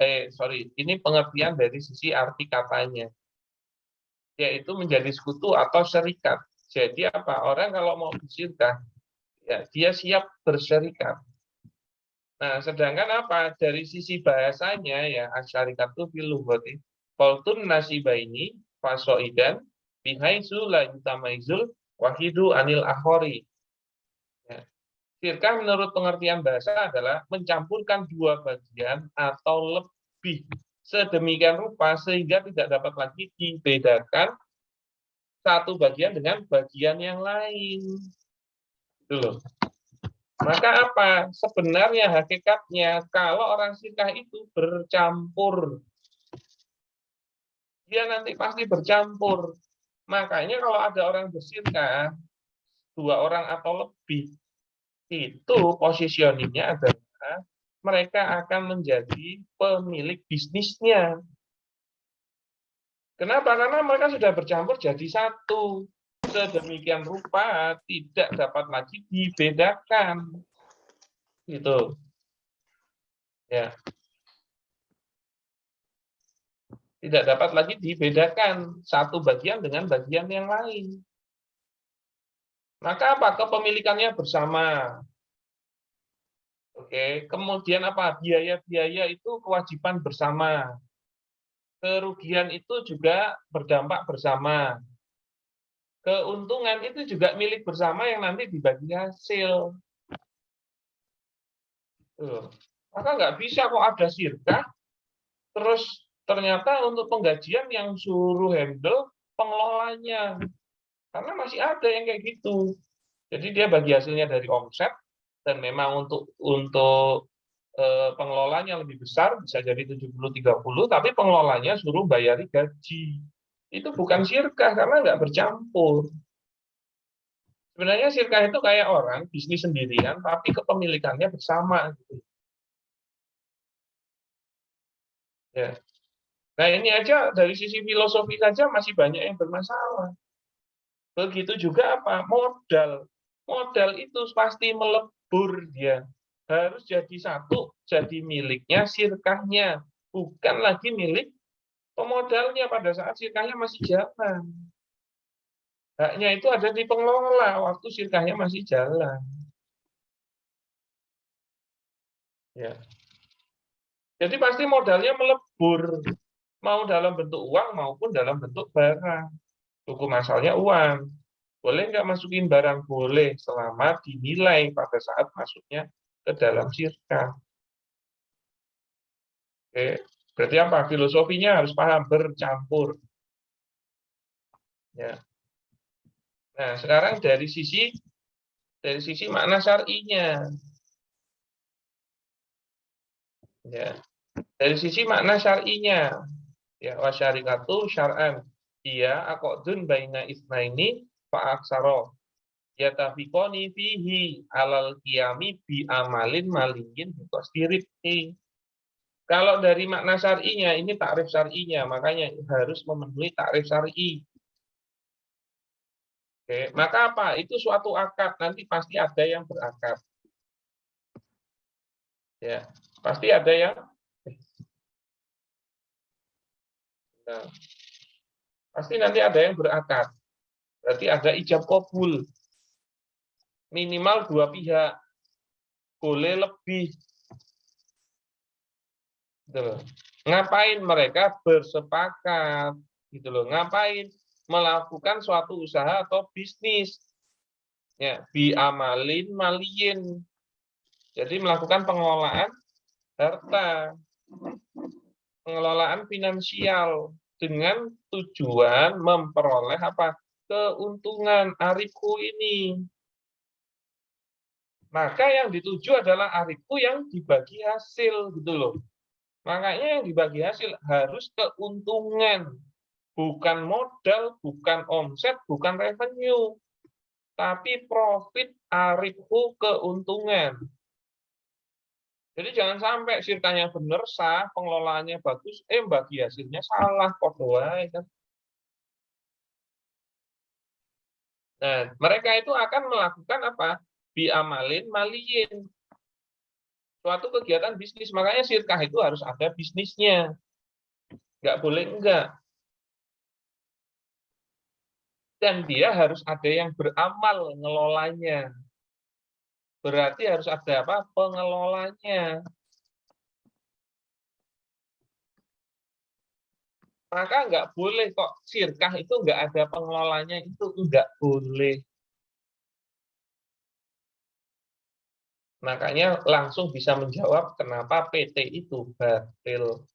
Speaker 3: ini pengertian dari sisi arti katanya, yaitu menjadi sekutu atau syarikat. Jadi apa? Orang kalau mau bersyirkah, ya dia siap bersyarikat. Nah, sedangkan apa? Dari sisi bahasanya ya, asyarikat itu fil lughati qaulun nasibaini fasoidan bihaitsu la yutamaizul wahidu anil akhori. Ya. Syirkah menurut pengertian bahasa adalah mencampurkan dua bagian atau lebih sedemikian rupa sehingga tidak dapat lagi dibedakan satu bagian dengan bagian yang lain. Itu loh. Maka apa? Sebenarnya hakikatnya kalau orang syirkah itu bercampur. Dia nanti pasti bercampur. Makanya kalau ada orang bersyirkah, dua orang atau lebih, itu positioningnya adalah mereka akan menjadi pemilik bisnisnya. Kenapa? Karena mereka sudah bercampur jadi satu. Sedemikian rupa tidak dapat lagi dibedakan. Gitu. Ya. Tidak dapat lagi dibedakan satu bagian dengan bagian yang lain. Maka apa? Kepemilikannya bersama. Oke, kemudian apa? Biaya-biaya itu kewajiban bersama. Kerugian itu juga berdampak bersama. Keuntungan itu juga milik bersama yang nanti dibagi hasil. Maka nggak bisa kok ada syirkah, terus ternyata untuk penggajian yang suruh handle pengelolanya. Karena masih ada yang kayak gitu. Jadi dia bagi hasilnya dari omset, dan memang untuk pengelolanya lebih besar, bisa jadi 70-30, tapi pengelolanya suruh bayari gaji. Itu bukan syirkah, karena nggak bercampur. Sebenarnya syirkah itu kayak orang bisnis sendirian, tapi kepemilikannya bersama. Ya. Nah ini aja dari sisi filosofi saja masih banyak yang bermasalah. Begitu juga apa? Modal. Modal itu pasti melebur dia. Harus jadi satu, jadi miliknya syirkahnya. Bukan lagi milik pemodalnya pada saat syirkahnya masih jalan. Haknya itu ada di pengelola waktu syirkahnya masih jalan. Ya. Jadi pasti modalnya melebur. Mau dalam bentuk uang maupun dalam bentuk barang. Hukum asalnya uang. Boleh nggak masukin barang? Boleh, selama dinilai pada saat masuknya ke dalam syirkah. Oke, berarti apa? Filosofinya harus paham, bercampur. Ya. Nah, sekarang dari sisi makna syar'inya. Ya. Dari sisi makna syar'inya. Ya, wasyarikatu syar'an. Dia aqdun baina isnaini fa aksara. Yatafiqani fihi alal qiyami bi amalin maliyin biqasdiriti. Kalau dari makna syar'inya, ini takrif syar'inya, makanya harus memenuhi takrif syar'i. Oke, maka apa? Itu suatu akad, nanti pasti ada yang berakad. Ya, pasti ada yang pasti nanti ada yang berakad. Berarti ada ijab qabul. Minimal dua pihak. Boleh lebih. Gitu loh. Ngapain mereka bersepakat? Gitu loh. Ngapain melakukan suatu usaha atau bisnis? Ya, bi amalin maliyin. Jadi melakukan pengelolaan harta, pengelolaan finansial dengan tujuan memperoleh apa? Keuntungan arifku ini. Maka yang dituju adalah arifku yang dibagi hasil gitu loh. Makanya yang dibagi hasil harus keuntungan, bukan modal, bukan omset, bukan revenue, tapi profit arifku keuntungan. Jadi jangan sampai sirkanya benar sah, pengelolaannya bagus, bagi hasilnya salah, kok kan. Nah, mereka itu akan melakukan apa? Biamalin maliin. Suatu kegiatan bisnis, makanya sirkah itu harus ada bisnisnya. Nggak boleh enggak. Dan dia harus ada yang beramal ngelolanya. Berarti harus ada apa? Pengelolanya. Maka nggak boleh kok sirkah itu nggak ada pengelolanya, itu nggak boleh. Makanya langsung bisa menjawab kenapa PT itu batil.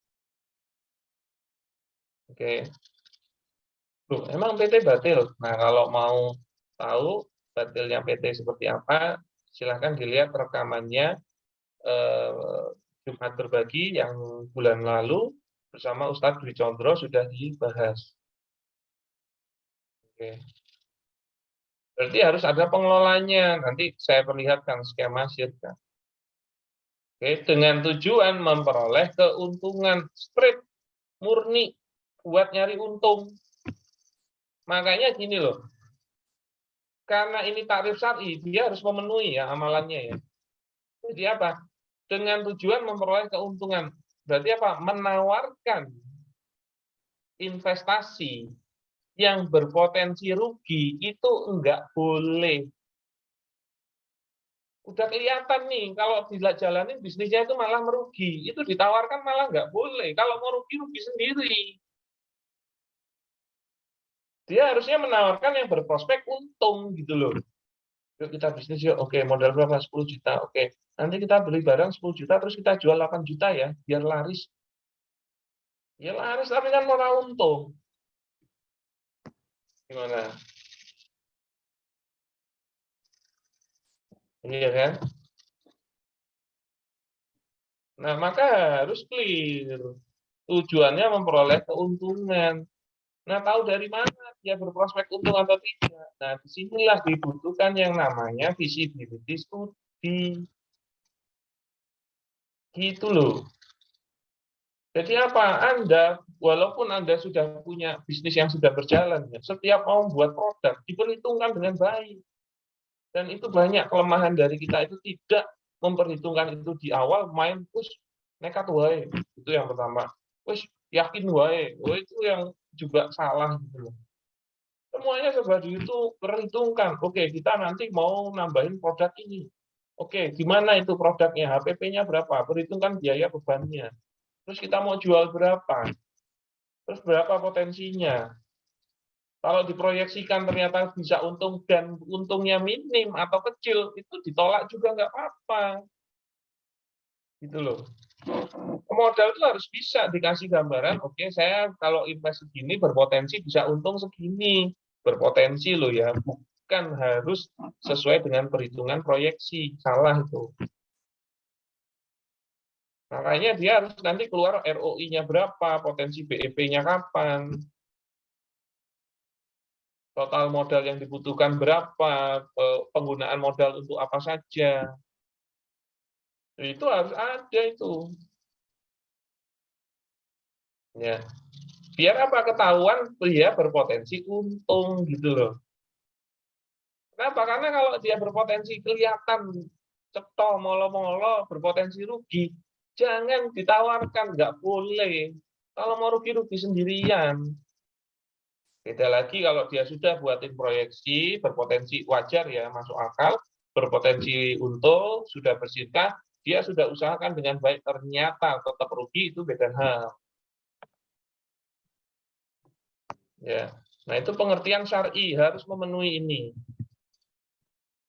Speaker 3: Oke. Loh, emang PT batil? Nah, kalau mau tahu batilnya PT seperti apa, silahkan dilihat rekamannya Jumat Berbagi yang bulan lalu bersama Ustadz Dwi Condro sudah dibahas. Oke. Berarti harus ada pengelolanya. Nanti saya perlihatkan skema sirkah. Oke, dengan tujuan memperoleh keuntungan straight, murni, buat nyari untung. Makanya gini loh, karena ini takrif syar'i, dia harus memenuhi ya amalannya ya. Jadi apa? Dengan tujuan memperoleh keuntungan. Berarti apa? Menawarkan investasi yang berpotensi rugi itu enggak boleh. Udah kelihatan nih, kalau dijalanin bisnisnya itu malah merugi. Itu ditawarkan malah enggak boleh. Kalau mau rugi, rugi sendiri. Dia harusnya menawarkan yang berprospek untung gitu loh. Yuk kita bisnis yuk, oke modal berapa? 10 juta, oke. Nanti kita beli barang 10 juta, terus kita jual 8 juta ya, biar laris. Ya laris, tapi kan mau untung. Gimana? Iya kan? Nah, maka harus clear. Tujuannya memperoleh keuntungan. Nah, tahu dari mana dia berprospek untung atau tidak. Nah, disinilah dibutuhkan yang namanya visibility study. Gitu loh. Jadi apa? Anda, walaupun Anda sudah punya bisnis yang sudah berjalan, ya, setiap mau membuat produk, diperhitungkan dengan baik. Dan itu banyak kelemahan dari kita itu tidak memperhitungkan itu di awal, main terus nekat wae. Itu yang pertama. Terus yakin wae. Oh, itu yang juga salah gitu loh. Semuanya serba itu perhitungkan. Oke, kita nanti mau nambahin produk ini. Oke, gimana itu produknya? HPP-nya berapa? Perhitungkan biaya bebannya. Terus kita mau jual berapa? Terus berapa potensinya? Kalau diproyeksikan ternyata bisa untung dan untungnya minim atau kecil, itu ditolak juga nggak apa-apa. Gitu loh. Modal itu harus bisa dikasih gambaran, oke, saya kalau invest segini berpotensi bisa untung segini. Berpotensi loh ya, bukan harus sesuai dengan perhitungan proyeksi. Salah itu. Makanya dia harus nanti keluar ROI-nya berapa, potensi BEP-nya kapan, total modal yang dibutuhkan berapa, penggunaan modal untuk apa saja. Itu harus ada itu. Ya. Biar apa? Ketahuan dia berpotensi untung gitu loh. Kenapa? Karena kalau dia berpotensi kelihatan ceto, molo-molo, berpotensi rugi, jangan ditawarkan, nggak boleh. Kalau mau rugi-rugi sendirian. Beda lagi kalau dia sudah buatin proyeksi, berpotensi wajar ya, masuk akal, berpotensi untung, sudah bersihkan, dia sudah usahakan dengan baik, ternyata tetap rugi, itu beda hal. Ya. Nah, itu pengertian syar'i harus memenuhi ini.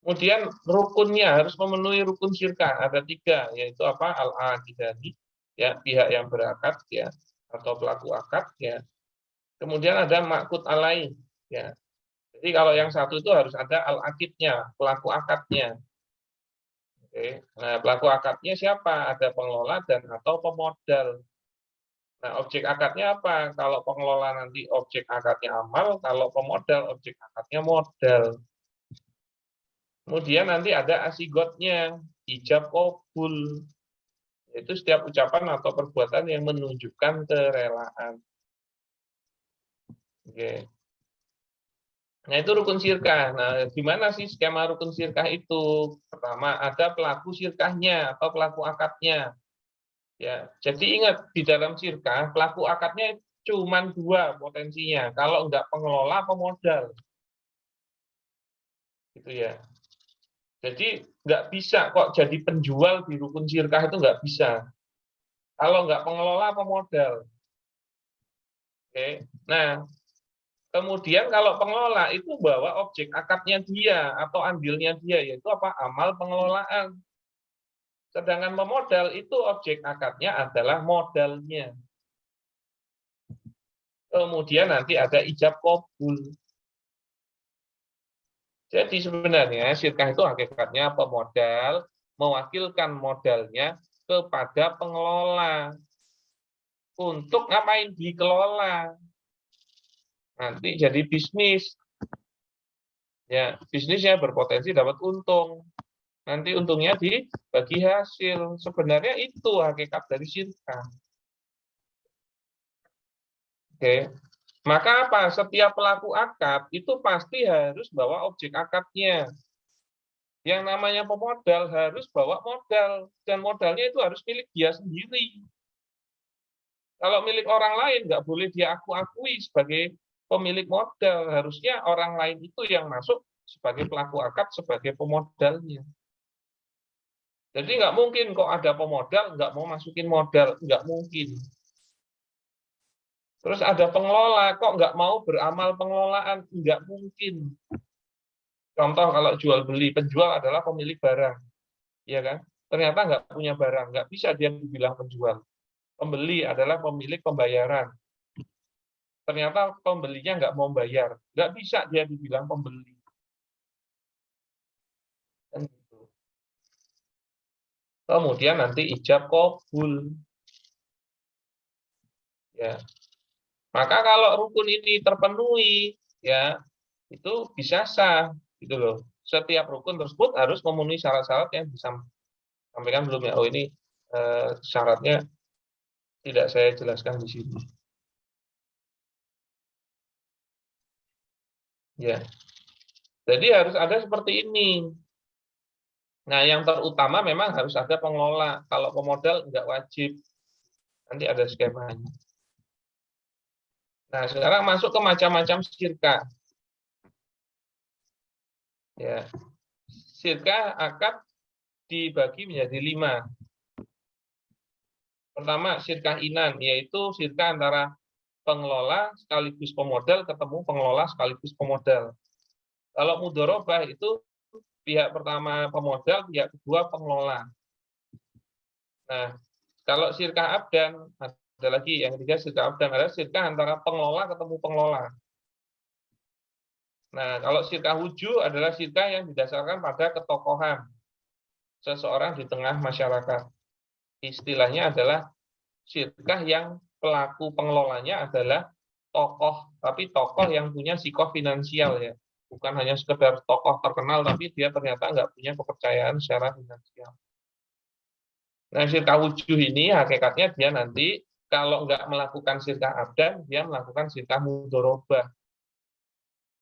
Speaker 3: Kemudian rukunnya harus memenuhi rukun syirkah. Ada 3, yaitu apa? Al-aqidani, ya, pihak yang berakad, ya, atau pelaku akad, ya. Kemudian ada ma'qud alaih, ya. Jadi kalau yang satu itu harus ada al-aqidnya, pelaku akadnya. Oke. Nah, pelaku akadnya siapa? Ada pengelola dan atau pemodal. Nah, objek akadnya apa? Kalau pengelola nanti objek akadnya amal, kalau pemodal objek akadnya modal. Kemudian nanti ada asigotnya, ijab qabul. Itu setiap ucapan atau perbuatan yang menunjukkan kerelaan. Oke. Nah, itu rukun syirkah. Nah, gimana sih skema rukun syirkah itu? Pertama, ada pelaku syirkahnya atau pelaku akadnya. Ya, jadi ingat di dalam syirkah, pelaku akadnya cuma 2 potensinya. Kalau enggak pengelola, pemodal. Gitu ya. Jadi nggak bisa kok jadi penjual di rukun syirkah, itu nggak bisa. Kalau nggak pengelola, pemodal. Oke. Nah, kemudian kalau pengelola itu bawa objek akadnya dia atau andilnya dia, yaitu apa? Amal pengelolaan. Sedangkan pemodal itu objek akadnya adalah modalnya. Kemudian nanti ada ijab qabul. Jadi sebenarnya syirkah itu hakikatnya pemodal mewakilkan modalnya kepada pengelola. Untuk ngapain? Dikelola. Nanti jadi bisnis. Ya, bisnisnya berpotensi dapat untung. Nanti untungnya dibagi hasil. Sebenarnya itu hakikat dari syirkah. Oke. Maka apa? Setiap pelaku akad itu pasti harus bawa objek akadnya. Yang namanya pemodal harus bawa modal. Dan modalnya itu harus milik dia sendiri. Kalau milik orang lain, nggak boleh dia akui sebagai pemilik modal. Harusnya orang lain itu yang masuk sebagai pelaku akad, sebagai pemodalnya. Jadi nggak mungkin kok ada pemodal, nggak mau masukin modal. Nggak mungkin. Terus ada pengelola, kok nggak mau beramal pengelolaan? Nggak mungkin. Contoh kalau jual beli, penjual adalah pemilik barang, ya kan? Ternyata nggak punya barang, nggak bisa dia dibilang penjual. Pembeli adalah pemilik pembayaran. Ternyata pembelinya nggak mau bayar, nggak bisa dia dibilang pembeli. Dan gitu. Kemudian nanti ijab qabul. Ya. Maka kalau rukun ini terpenuhi, ya itu bisa sah, gitu loh. Setiap rukun tersebut harus memenuhi syarat-syarat yang disampaikan belum ya. Oh ini syaratnya tidak saya jelaskan di sini. Ya, jadi harus ada seperti ini. Nah, yang terutama memang harus ada pengelola. Kalau pemodal nggak wajib. Nanti ada skemanya. Nah, sekarang masuk ke macam-macam syirkah. Ya, syirkah akad dibagi menjadi 5. Pertama, syirkah inan, yaitu syirkah antara pengelola sekaligus pemodal ketemu pengelola sekaligus pemodal. Kalau mudharabah itu pihak pertama pemodal, pihak kedua pengelola. Nah, kalau syirkah abdan, ada lagi yang ketiga syirkah abdan, adalah syirkah antara pengelola ketemu pengelola. Nah, kalau syirkah wujuh adalah syirkah yang didasarkan pada ketokohan seseorang di tengah masyarakat. Istilahnya adalah syirkah yang pelaku pengelolanya adalah tokoh, tapi tokoh yang punya sikoh finansial ya. Bukan hanya sekedar tokoh terkenal, tapi dia ternyata nggak punya kepercayaan secara finansial. Nah, syirkah wujuh ini hakikatnya dia nanti kalau nggak melakukan syirkah abdan, dia melakukan syirkah mudharabah.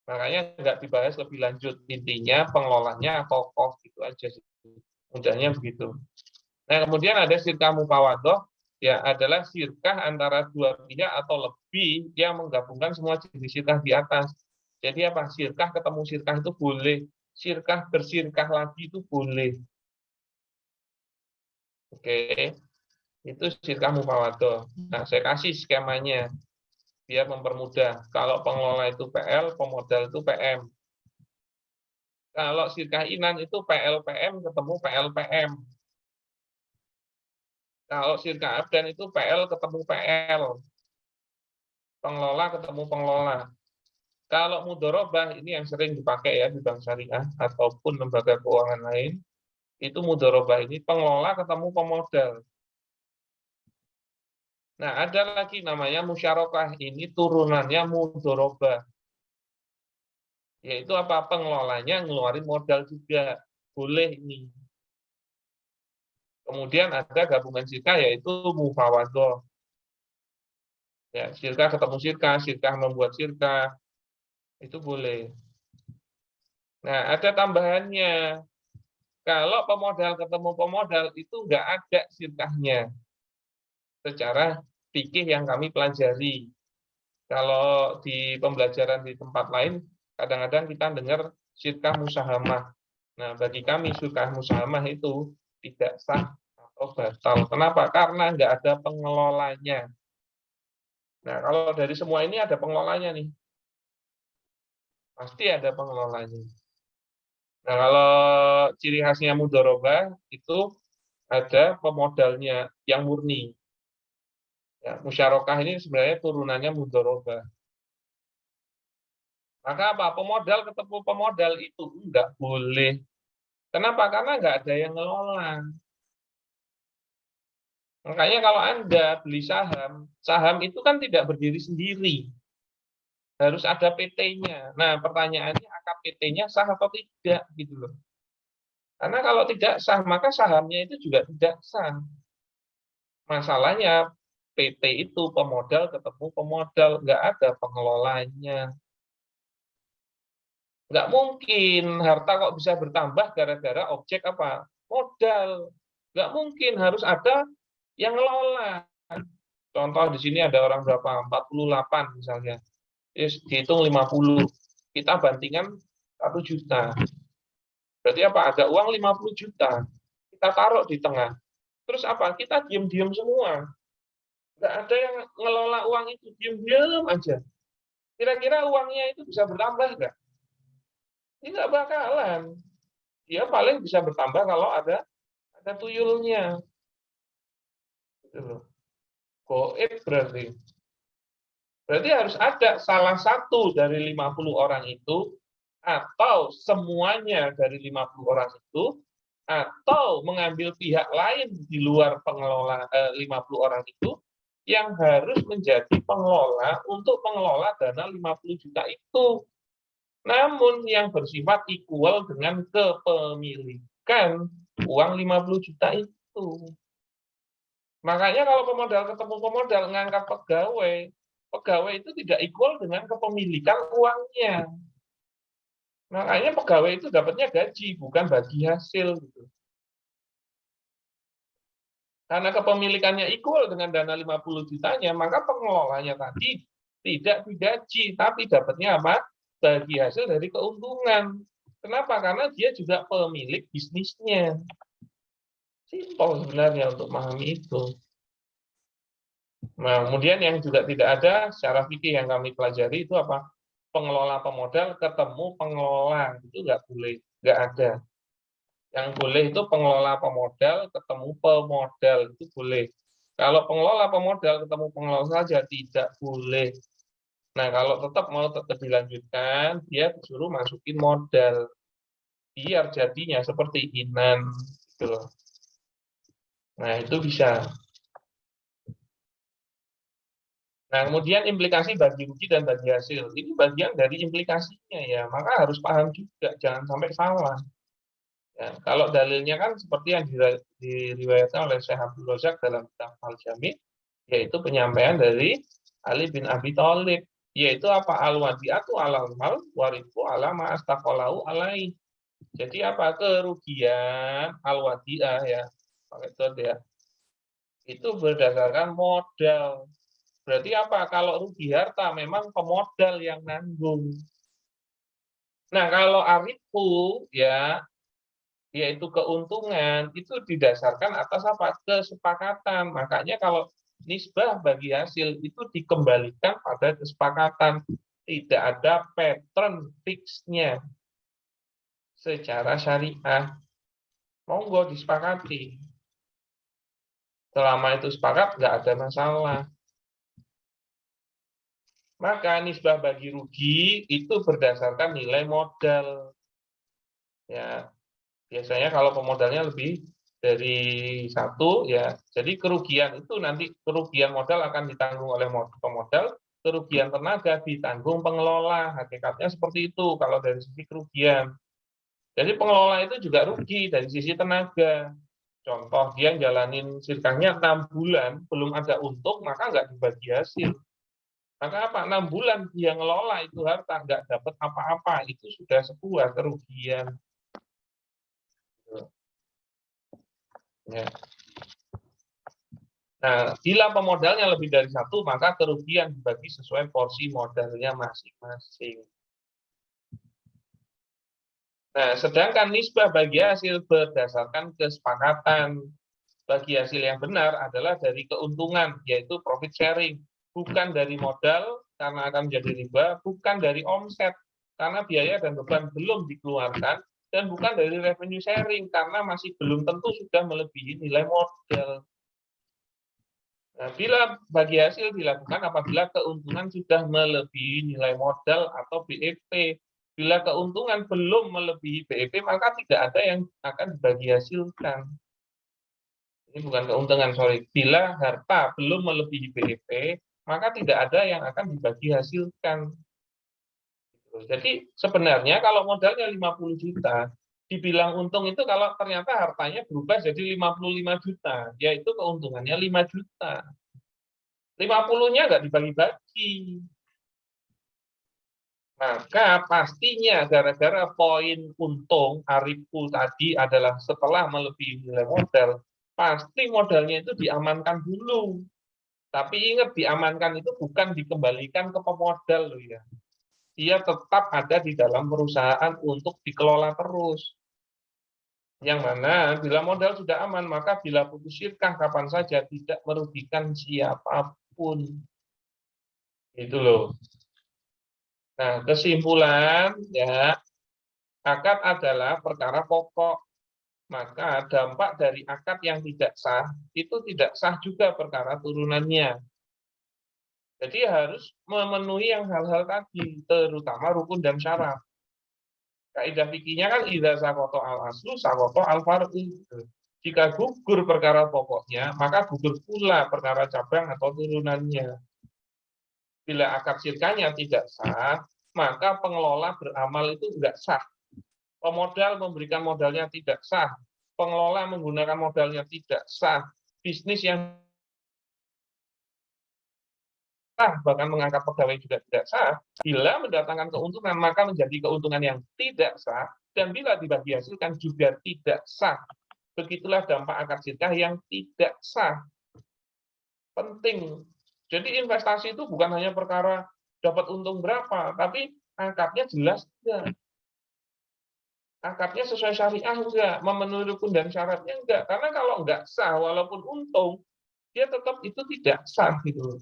Speaker 3: Makanya nggak dibahas lebih lanjut. Intinya pengelolanya tokoh gitu aja. Mudahnya begitu. Nah, kemudian ada syirkah mufawadhah, ya adalah syirkah antara dua pihak atau lebih yang menggabungkan semua jenis syirkah di atas. Jadi apa? Syirkah ketemu syirkah itu boleh. Syirkah bersyirkah lagi itu boleh. Oke. Itu syirkah mufawadhah. Nah, saya kasih skemanya biar mempermudah. Kalau pengelola itu PL, pemodal itu PM. Kalau sirkah inan itu PLPM ketemu PLPM. Kalau sirkah abdan itu PL ketemu PL. Pengelola ketemu pengelola. Kalau mudorobah ini yang sering dipakai ya di bank syariah ataupun lembaga keuangan lain, itu mudorobah ini pengelola ketemu pemodal. Nah, ada lagi namanya musyarakah, ini turunannya mudorobah. Yaitu apa? Pengelolanya ngeluarin modal juga. Boleh ini. Kemudian ada gabungan sirkah yaitu mufawadoh. Ya, sirkah ketemu sirkah membuat sirkah. Itu boleh. Nah, ada tambahannya. Kalau pemodal ketemu pemodal itu nggak ada sirkahnya. Secara fikih yang kami pelajari. Kalau di pembelajaran di tempat lain, kadang-kadang kita dengar sirkah musahamah. Nah, bagi kami sirkah musahamah itu tidak sah atau batal. Kenapa? Karena nggak ada pengelolanya. Nah, kalau dari semua ini ada pengelolanya nih. Pasti ada pengelolanya. Nah, kalau ciri khasnya mudharabah itu ada pemodalnya yang murni. Ya, musyarakah ini sebenarnya turunannya mudharabah. Maka apa? Pemodal ketemu pemodal itu enggak boleh. Kenapa? Karena enggak ada yang ngelola. Makanya kalau Anda beli saham, saham itu kan tidak berdiri sendiri. Harus ada PT-nya. Nah, pertanyaannya akad PT-nya sah atau tidak gitu loh. Karena kalau tidak sah, maka sahamnya itu juga tidak sah. Masalahnya PT itu pemodal ketemu pemodal, nggak ada pengelolanya. Nggak mungkin harta kok bisa bertambah gara-gara objek apa? Modal. Nggak mungkin, harus ada yang ngelola. Contoh di sini ada orang berapa? 48 misalnya. Dihitung 50. Kita bantingan 1 juta. Berarti apa? Ada uang 50 juta. Kita taruh di tengah. Terus apa? Kita diam-diam semua. Nggak ada yang ngelola uang itu. Diam-diam aja. Kira-kira uangnya itu bisa bertambah nggak? Tidak bakalan. Dia paling bisa bertambah kalau ada tuyulnya. Goib berarti. Berarti harus ada salah satu dari 50 orang itu, atau semuanya dari 50 orang itu, atau mengambil pihak lain di luar pengelola 50 orang itu, yang harus menjadi pengelola untuk mengelola dana 50 juta itu. Namun yang bersifat equal dengan kepemilikan uang 50 juta itu. Makanya kalau pemodal ketemu pemodal ngangkat pegawai, pegawai itu tidak equal dengan kepemilikan uangnya. Makanya pegawai itu dapatnya gaji, bukan bagi hasil. Gitu. Karena kepemilikannya equal dengan dana 50 jutanya, maka pengelolanya tadi tidak digaji, tapi dapatnya apa? Bagi hasil dari keuntungan. Kenapa? Karena dia juga pemilik bisnisnya. Simpel sebenarnya untuk memahami itu. Nah, kemudian yang juga tidak ada secara fikih yang kami pelajari itu apa? Pengelola pemodal ketemu pengelola, itu nggak boleh, nggak ada. Yang boleh itu pengelola pemodal ketemu pemodal, itu boleh. Kalau pengelola pemodal ketemu pengelola saja tidak boleh. Nah, kalau tetap dilanjutkan, dia disuruh masukin modal. Biar jadinya seperti inan. Gitu loh. Nah, itu bisa. Nah, kemudian implikasi bagi rugi dan bagi hasil. Ini bagian dari implikasinya ya, maka harus paham juga, jangan sampai salah. Ya, kalau dalilnya kan seperti yang diriwayatkan oleh Syekh Abdul Razak dalam kitab Al-Jami', yaitu penyampaian dari Ali bin Abi Thalib, yaitu apa? Al-wadi'atu alal mal warifu ala ma astaqalahu alai. Jadi apa? Kerugian al-wadi'ah ya, pakai itu ya. Itu berdasarkan modal. Berarti apa? Kalau rugi harta memang pemodal yang nanggung. Nah, kalau arifu ya, yaitu keuntungan, itu didasarkan atas apa? Kesepakatan. Makanya kalau nisbah bagi hasil itu dikembalikan pada kesepakatan. Tidak ada pattern fixnya. secara syariah. Monggo disepakati. Selama itu sepakat, nggak ada masalah. Maka nisbah bagi rugi itu berdasarkan nilai modal. Ya, biasanya kalau pemodalnya lebih dari satu, ya, jadi kerugian itu nanti kerugian modal akan ditanggung oleh pemodal, kerugian tenaga ditanggung pengelola. Hakikatnya seperti itu kalau dari sisi kerugian. Jadi pengelola itu juga rugi dari sisi tenaga. Contoh, dia jalanin sirkahnya 6 bulan, belum ada untung, maka nggak dibagi hasil. Maka apa? 6 bulan dia ngelola itu harta, nggak dapat apa-apa. Itu sudah sebuah kerugian. Ya. Nah, bila pemodalnya lebih dari satu, maka kerugian dibagi sesuai porsi modalnya masing-masing. Nah, sedangkan nisbah bagi hasil berdasarkan kesepakatan. Bagi hasil yang benar adalah dari keuntungan, yaitu profit sharing. Bukan dari modal, karena akan menjadi riba, bukan dari omset, karena biaya dan beban belum dikeluarkan, dan bukan dari revenue sharing, karena masih belum tentu sudah melebihi nilai modal. Nah, bila bagi hasil dilakukan apabila keuntungan sudah melebihi nilai modal atau BEP. Bila keuntungan belum melebihi BEP, maka tidak ada yang akan dibagi hasilkan. Ini bukan keuntungan, sorry. Bila harta belum melebihi BEP, maka tidak ada yang akan dibagi hasilkan. Jadi sebenarnya kalau modalnya 50 juta, dibilang untung itu kalau ternyata hartanya berubah jadi 55 juta, yaitu keuntungannya 5 juta. 50-nya nggak dibagi-bagi. Maka pastinya gara-gara poin untung Arifku tadi adalah setelah melebihi nilai modal, pasti modalnya itu diamankan dulu. Tapi ingat, diamankan itu bukan dikembalikan ke pemodal loh ya. Dia tetap ada di dalam perusahaan untuk dikelola terus. Yang mana bila modal sudah aman, maka bila putus syirkah kapan saja tidak merugikan siapapun. Itu loh. Nah, kesimpulan ya, akad adalah perkara pokok. Maka dampak dari akad yang tidak sah, itu tidak sah juga perkara turunannya. Jadi harus memenuhi yang hal-hal tadi, terutama rukun dan syarat. Kaidah fikihnya kan idza saqata al-aslu saqata al-far'u. Jika gugur perkara pokoknya, maka gugur pula perkara cabang atau turunannya. Bila akad syirkahnya tidak sah, maka pengelola beramal itu tidak sah. Pemodal memberikan modalnya tidak sah. Pengelola menggunakan modalnya tidak sah. Bisnis yang sah, bahkan mengangkat pegawai juga tidak sah. Bila mendatangkan keuntungan, maka menjadi keuntungan yang tidak sah. Dan bila dibagi hasilkan juga tidak sah. Begitulah dampak akad syirkah yang tidak sah. Penting. Jadi investasi itu bukan hanya perkara dapat untung berapa, tapi akadnya jelas enggak. Akadnya sesuai syariah enggak, memenuhi rukun dan syaratnya enggak. Karena kalau enggak sah, walaupun untung, dia tetap itu tidak sah gitu.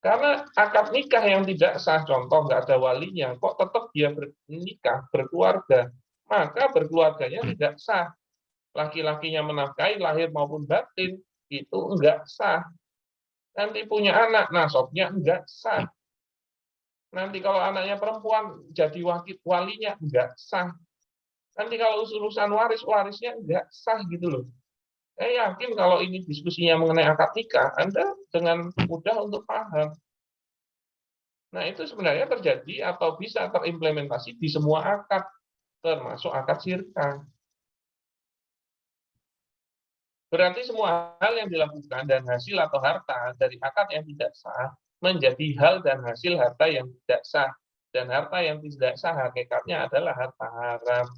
Speaker 3: Karena akad nikah yang tidak sah, contoh enggak ada walinya, kok tetap dia bernikah, berkeluarga, maka berkeluarganya tidak sah. Laki-lakinya menafkahi lahir maupun batin, itu enggak sah. Nanti punya anak, nasabnya enggak sah. Nanti kalau anaknya perempuan jadi walinya enggak sah. Nanti kalau urusan warisnya enggak sah gitu loh. Saya yakin kalau ini diskusinya mengenai akad nikah, Anda dengan mudah untuk paham. Nah, itu sebenarnya terjadi atau bisa terimplementasi di semua akad, termasuk akad syirkah. Berarti semua hal yang dilakukan dan hasil atau harta dari akad yang tidak sah menjadi hal dan hasil harta yang tidak sah. Dan harta yang tidak sah hakikatnya adalah harta haram.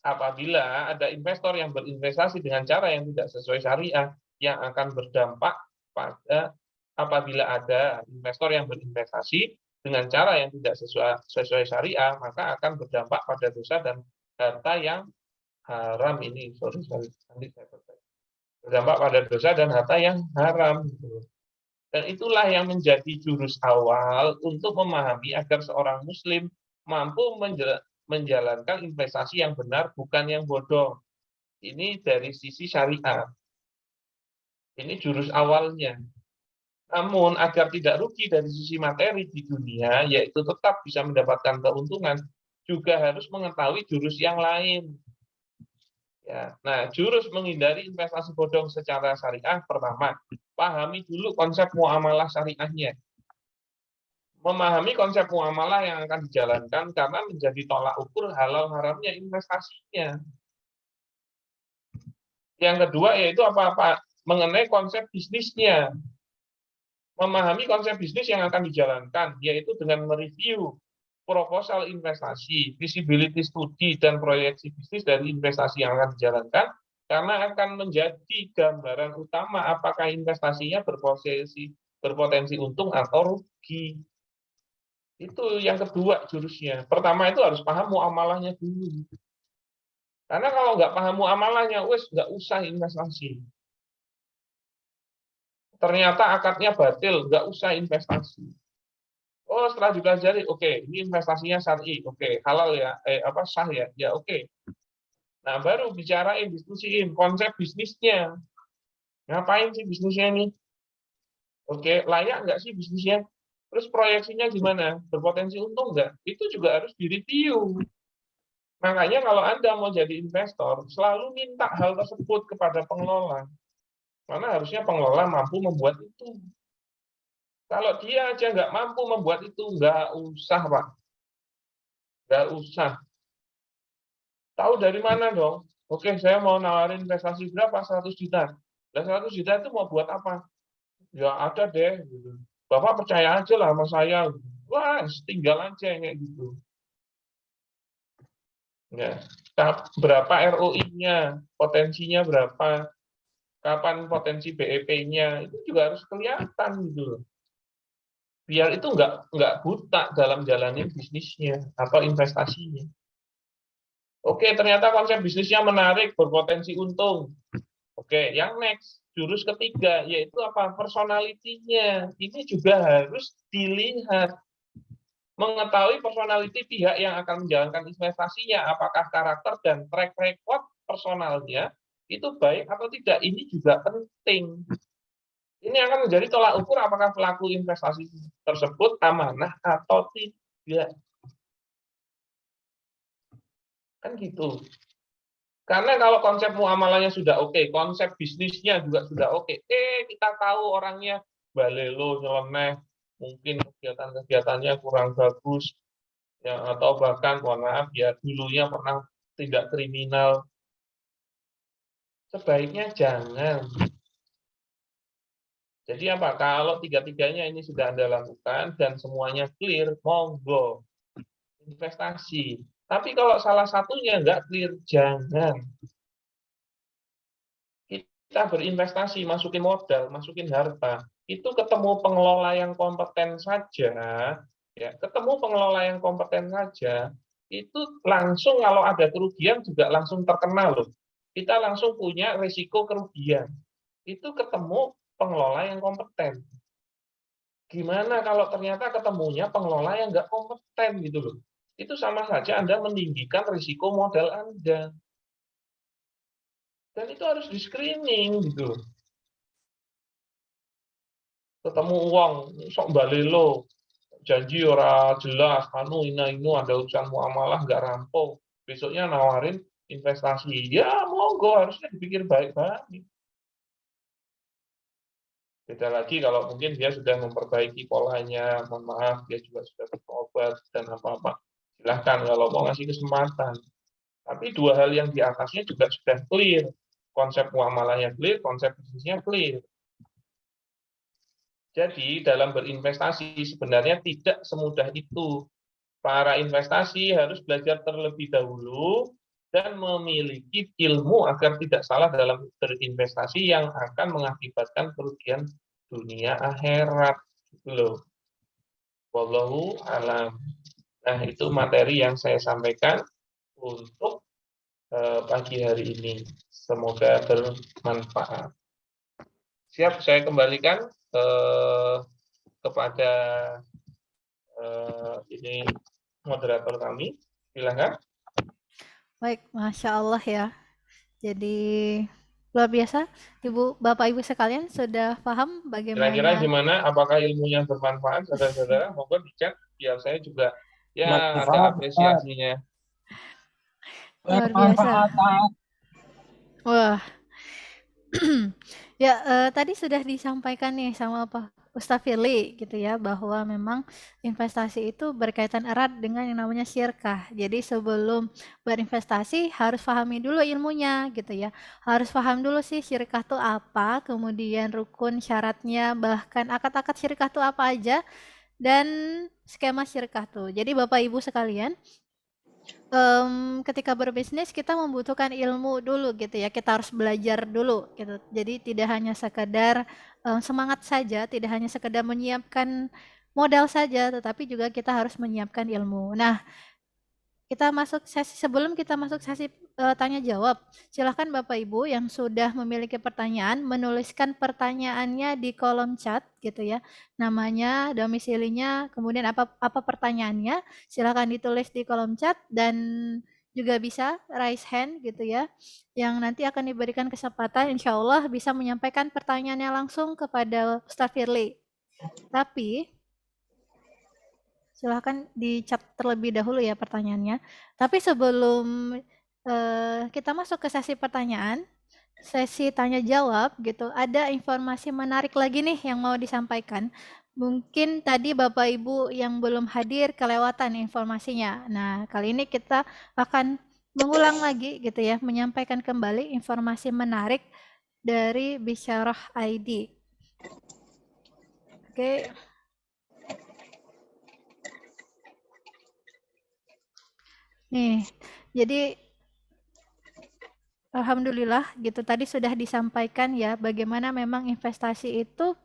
Speaker 3: Apabila ada investor yang berinvestasi dengan cara yang tidak sesuai syariah, yang akan berdampak pada apabila ada investor yang berinvestasi dengan cara yang tidak sesuai syariah, maka akan berdampak pada dosa dan harta yang haram ini. Berdampak pada dosa dan harta yang haram. Dan itulah yang menjadi jurus awal untuk memahami agar seorang muslim mampu menjalankan investasi yang benar, bukan yang bodoh. Ini dari sisi syariat. Ini jurus awalnya. Namun, agar tidak rugi dari sisi materi di dunia, yaitu tetap bisa mendapatkan keuntungan, juga harus mengetahui jurus yang lain. Ya. Nah, jurus menghindari investasi bodong secara syariah, pertama, pahami dulu konsep muamalah syariahnya. Memahami konsep muamalah yang akan dijalankan karena menjadi tolak ukur halal haramnya investasinya. Yang kedua yaitu apa-apa mengenai konsep bisnisnya. Memahami konsep bisnis yang akan dijalankan, yaitu dengan mereview proposal investasi, visibility study, dan proyeksi bisnis dari investasi yang akan dijalankan, karena akan menjadi gambaran utama apakah investasinya berpotensi untung atau rugi. Itu yang kedua jurusnya. Pertama itu harus paham muamalahnya dulu. Karena kalau nggak paham muamalahnya, nggak usah investasi. Ternyata akadnya batil, nggak usah investasi. Oh, setelah dipelajari, oke, ini investasinya syar'i, oke, halal ya, sah ya oke. Nah, baru bicarain, diskusiin konsep bisnisnya. Ngapain sih bisnisnya ini? Oke, layak nggak sih bisnisnya? Terus proyeksinya gimana? Berpotensi untung nggak? Itu juga harus direview. Makanya kalau Anda mau jadi investor, selalu minta hal tersebut kepada pengelola. Karena harusnya pengelola mampu membuat itu. Kalau dia aja nggak mampu membuat itu, nggak usah, Pak. Nggak usah. Tahu dari mana dong? Oke, saya mau nawarin investasi berapa? 100 juta. Dan 100 juta itu mau buat apa? Ya ada deh. Gitu. Bapak percaya aja lah sama saya. Wah, tinggal aja kayak gitu. Ya. Berapa ROI-nya? Potensinya berapa? Kapan potensi BEP-nya? Itu juga harus kelihatan gitu. Biar itu nggak buta dalam jalanin bisnisnya atau investasinya. Oke, ternyata konsep bisnisnya menarik, berpotensi untung. Oke, yang next, jurus ketiga, yaitu apa? Personality-nya. Ini juga harus dilihat. Mengetahui personality pihak yang akan menjalankan investasinya, apakah karakter dan track record personalnya itu baik atau tidak. Ini juga penting. Ini akan menjadi tolak ukur apakah pelaku investasi tersebut amanah atau tidak. Kan gitu. Karena kalau konsep muamalahnya sudah oke, konsep bisnisnya juga sudah oke, kita tahu orangnya balelo, nyeleneh, mungkin kegiatan-kegiatannya kurang bagus, ya, atau bahkan, mohon maaf, ya dulunya pernah tidak kriminal. Sebaiknya jangan. Jadi apa? Kalau tiga-tiganya ini sudah Anda lakukan dan semuanya clear, monggo investasi. Tapi kalau salah satunya nggak clear, jangan. Kita berinvestasi, masukin modal, masukin harta, itu ketemu pengelola yang kompeten saja, ya, ketemu pengelola yang kompeten saja, itu langsung kalau ada kerugian juga langsung terkena loh. Kita langsung punya risiko kerugian. Itu ketemu pengelola yang kompeten. Gimana kalau ternyata ketemunya pengelola yang nggak kompeten gitu loh. Itu sama saja Anda meninggikan risiko modal Anda. Dan itu harus di-screening gitu loh. Ketemu uang, sok balelo, janji ora jelas, ini ada urusan muamalah nggak rampung. Besoknya nawarin investasi. Ya monggo, harusnya dipikir baik-baik. Beda lagi kalau mungkin dia sudah memperbaiki polanya, mohon maaf, dia juga sudah berobat dan apa-apa. Silahkan kalau mau ngasih kesempatan. Tapi dua hal yang di atasnya juga sudah clear. Konsep muamalahnya clear, konsep bisnisnya clear. Jadi dalam berinvestasi sebenarnya tidak semudah itu. Para investasi harus belajar terlebih dahulu dan memiliki ilmu agar tidak salah dalam berinvestasi yang akan mengakibatkan kerugian dunia akhirat. Gitu loh. Wallahu alam. Nah, itu materi yang saya sampaikan untuk pagi hari ini. Semoga bermanfaat. Siap, saya kembalikan kepada ini moderator kami. Silakan.
Speaker 1: Baik, Masya Allah ya. Jadi luar biasa, Bapak Ibu sekalian sudah paham
Speaker 3: Kira-kira
Speaker 1: bagaimana
Speaker 3: gimana? Apakah ilmunya bermanfaat, saudara-saudara? Monggo di-chat biar saya juga ya ada
Speaker 4: Bermanfaat, Ustaz.
Speaker 3: apresiasinya.
Speaker 1: luar biasa.
Speaker 4: Bermanfaat.
Speaker 1: Wah, ya tadi sudah disampaikan nih sama Ustaz Firly gitu ya, bahwa memang investasi itu berkaitan erat dengan yang namanya syirkah. Jadi sebelum berinvestasi harus pahami dulu ilmunya gitu ya. Harus paham dulu sih syirkah itu apa, kemudian rukun syaratnya, bahkan akad-akad syirkah itu apa aja, dan skema syirkah tuh. Jadi Bapak Ibu sekalian, ketika berbisnis kita membutuhkan ilmu dulu gitu ya, kita harus belajar dulu gitu. Jadi tidak hanya sekedar semangat saja, tidak hanya sekedar menyiapkan modal saja, tetapi juga kita harus menyiapkan ilmu. Nah, sebelum kita masuk sesi tanya jawab, silahkan Bapak Ibu yang sudah memiliki pertanyaan menuliskan pertanyaannya di kolom chat gitu ya, namanya, domisilinya, kemudian apa pertanyaannya, silahkan ditulis di kolom chat, dan juga bisa raise hand gitu ya, yang nanti akan diberikan kesempatan insya Allah bisa menyampaikan pertanyaannya langsung kepada Ustaz Firly. Tapi silahkan dicat terlebih dahulu ya pertanyaannya. Tapi sebelum kita masuk ke sesi pertanyaan, sesi tanya jawab gitu, ada informasi menarik lagi nih yang mau disampaikan. Mungkin tadi Bapak Ibu yang belum hadir kelewatan informasinya. Nah, kali ini kita akan mengulang lagi gitu ya, menyampaikan kembali informasi menarik dari Bisyarah ID. Oke. Nih, jadi alhamdulillah gitu tadi sudah disampaikan ya bagaimana memang investasi itu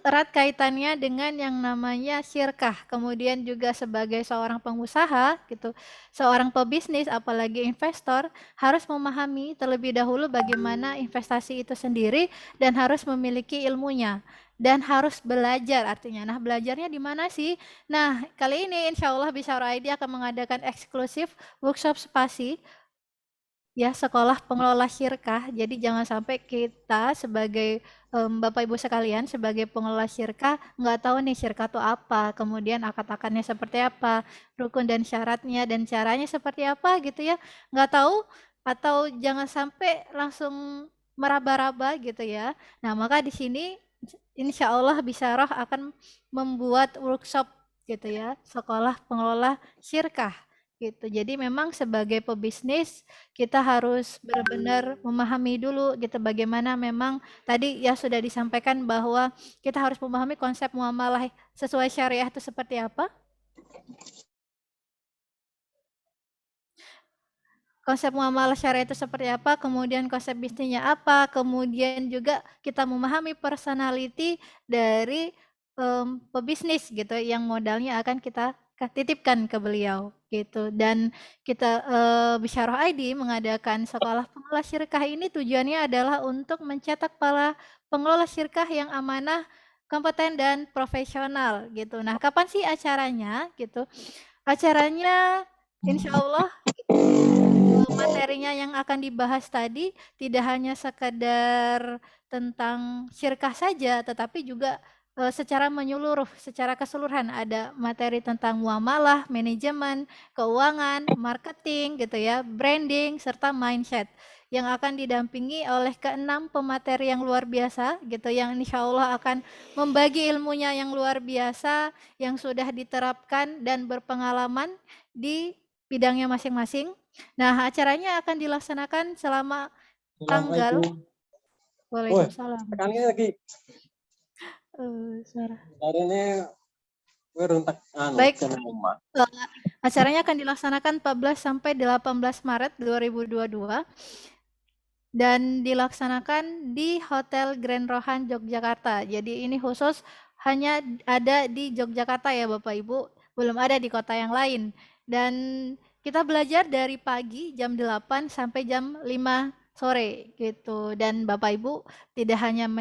Speaker 1: erat kaitannya dengan yang namanya syirkah. Kemudian juga sebagai seorang pengusaha gitu, seorang pebisnis apalagi investor harus memahami terlebih dahulu bagaimana investasi itu sendiri dan harus memiliki ilmunya dan harus belajar artinya. Nah, belajarnya di mana sih? Nah, kali ini insya Allah Bisyarah ID akan mengadakan eksklusif workshop spasi ya, sekolah pengelola syirkah. Jadi jangan sampai kita sebagai Bapak Ibu sekalian sebagai pengelola syirkah nggak tahu nih syirkah itu apa, kemudian akad-akadnya seperti apa, rukun dan syaratnya dan caranya seperti apa gitu ya, nggak tahu, atau jangan sampai langsung meraba-raba gitu ya. Nah, maka di sini insya Allah Bisyarah akan membuat workshop gitu ya, sekolah pengelola syirkah gitu. Jadi memang sebagai pebisnis kita harus benar-benar memahami dulu gitu bagaimana memang tadi ya sudah disampaikan bahwa kita harus memahami konsep muamalah sesuai syariah itu seperti apa. Konsep muamalah syariah itu seperti apa, kemudian konsep bisnisnya apa, kemudian juga kita memahami personality dari pebisnis gitu yang modalnya akan kita titipkan ke beliau gitu. Dan kita Bisyarah ID mengadakan sekolah pengelola syirkah ini tujuannya adalah untuk mencetak para pengelola syirkah yang amanah, kompeten dan profesional gitu. Nah, kapan sih acaranya gitu? Acaranya insya Allah materinya yang akan dibahas tadi tidak hanya sekadar tentang syirkah saja, tetapi juga secara menyeluruh, secara keseluruhan ada materi tentang muamalah, manajemen, keuangan, marketing gitu ya, branding serta mindset yang akan didampingi oleh keenam pemateri yang luar biasa gitu yang insya Allah akan membagi ilmunya yang luar biasa yang sudah diterapkan dan berpengalaman di bidangnya masing-masing. Nah, acaranya akan dilaksanakan selama tanggal Waalaikumsalam.
Speaker 4: Tekannya lagi.
Speaker 1: Suara.
Speaker 4: Hari ini gue runtak.
Speaker 1: Baik. Acaranya akan dilaksanakan 14 sampai 18 Maret 2022 dan dilaksanakan di Hotel Grand Rohan Yogyakarta. Jadi ini khusus hanya ada di Yogyakarta ya Bapak Ibu, belum ada di kota yang lain. Dan kita belajar dari pagi jam 8 sampai jam 5 sore gitu. Dan Bapak Ibu tidak hanya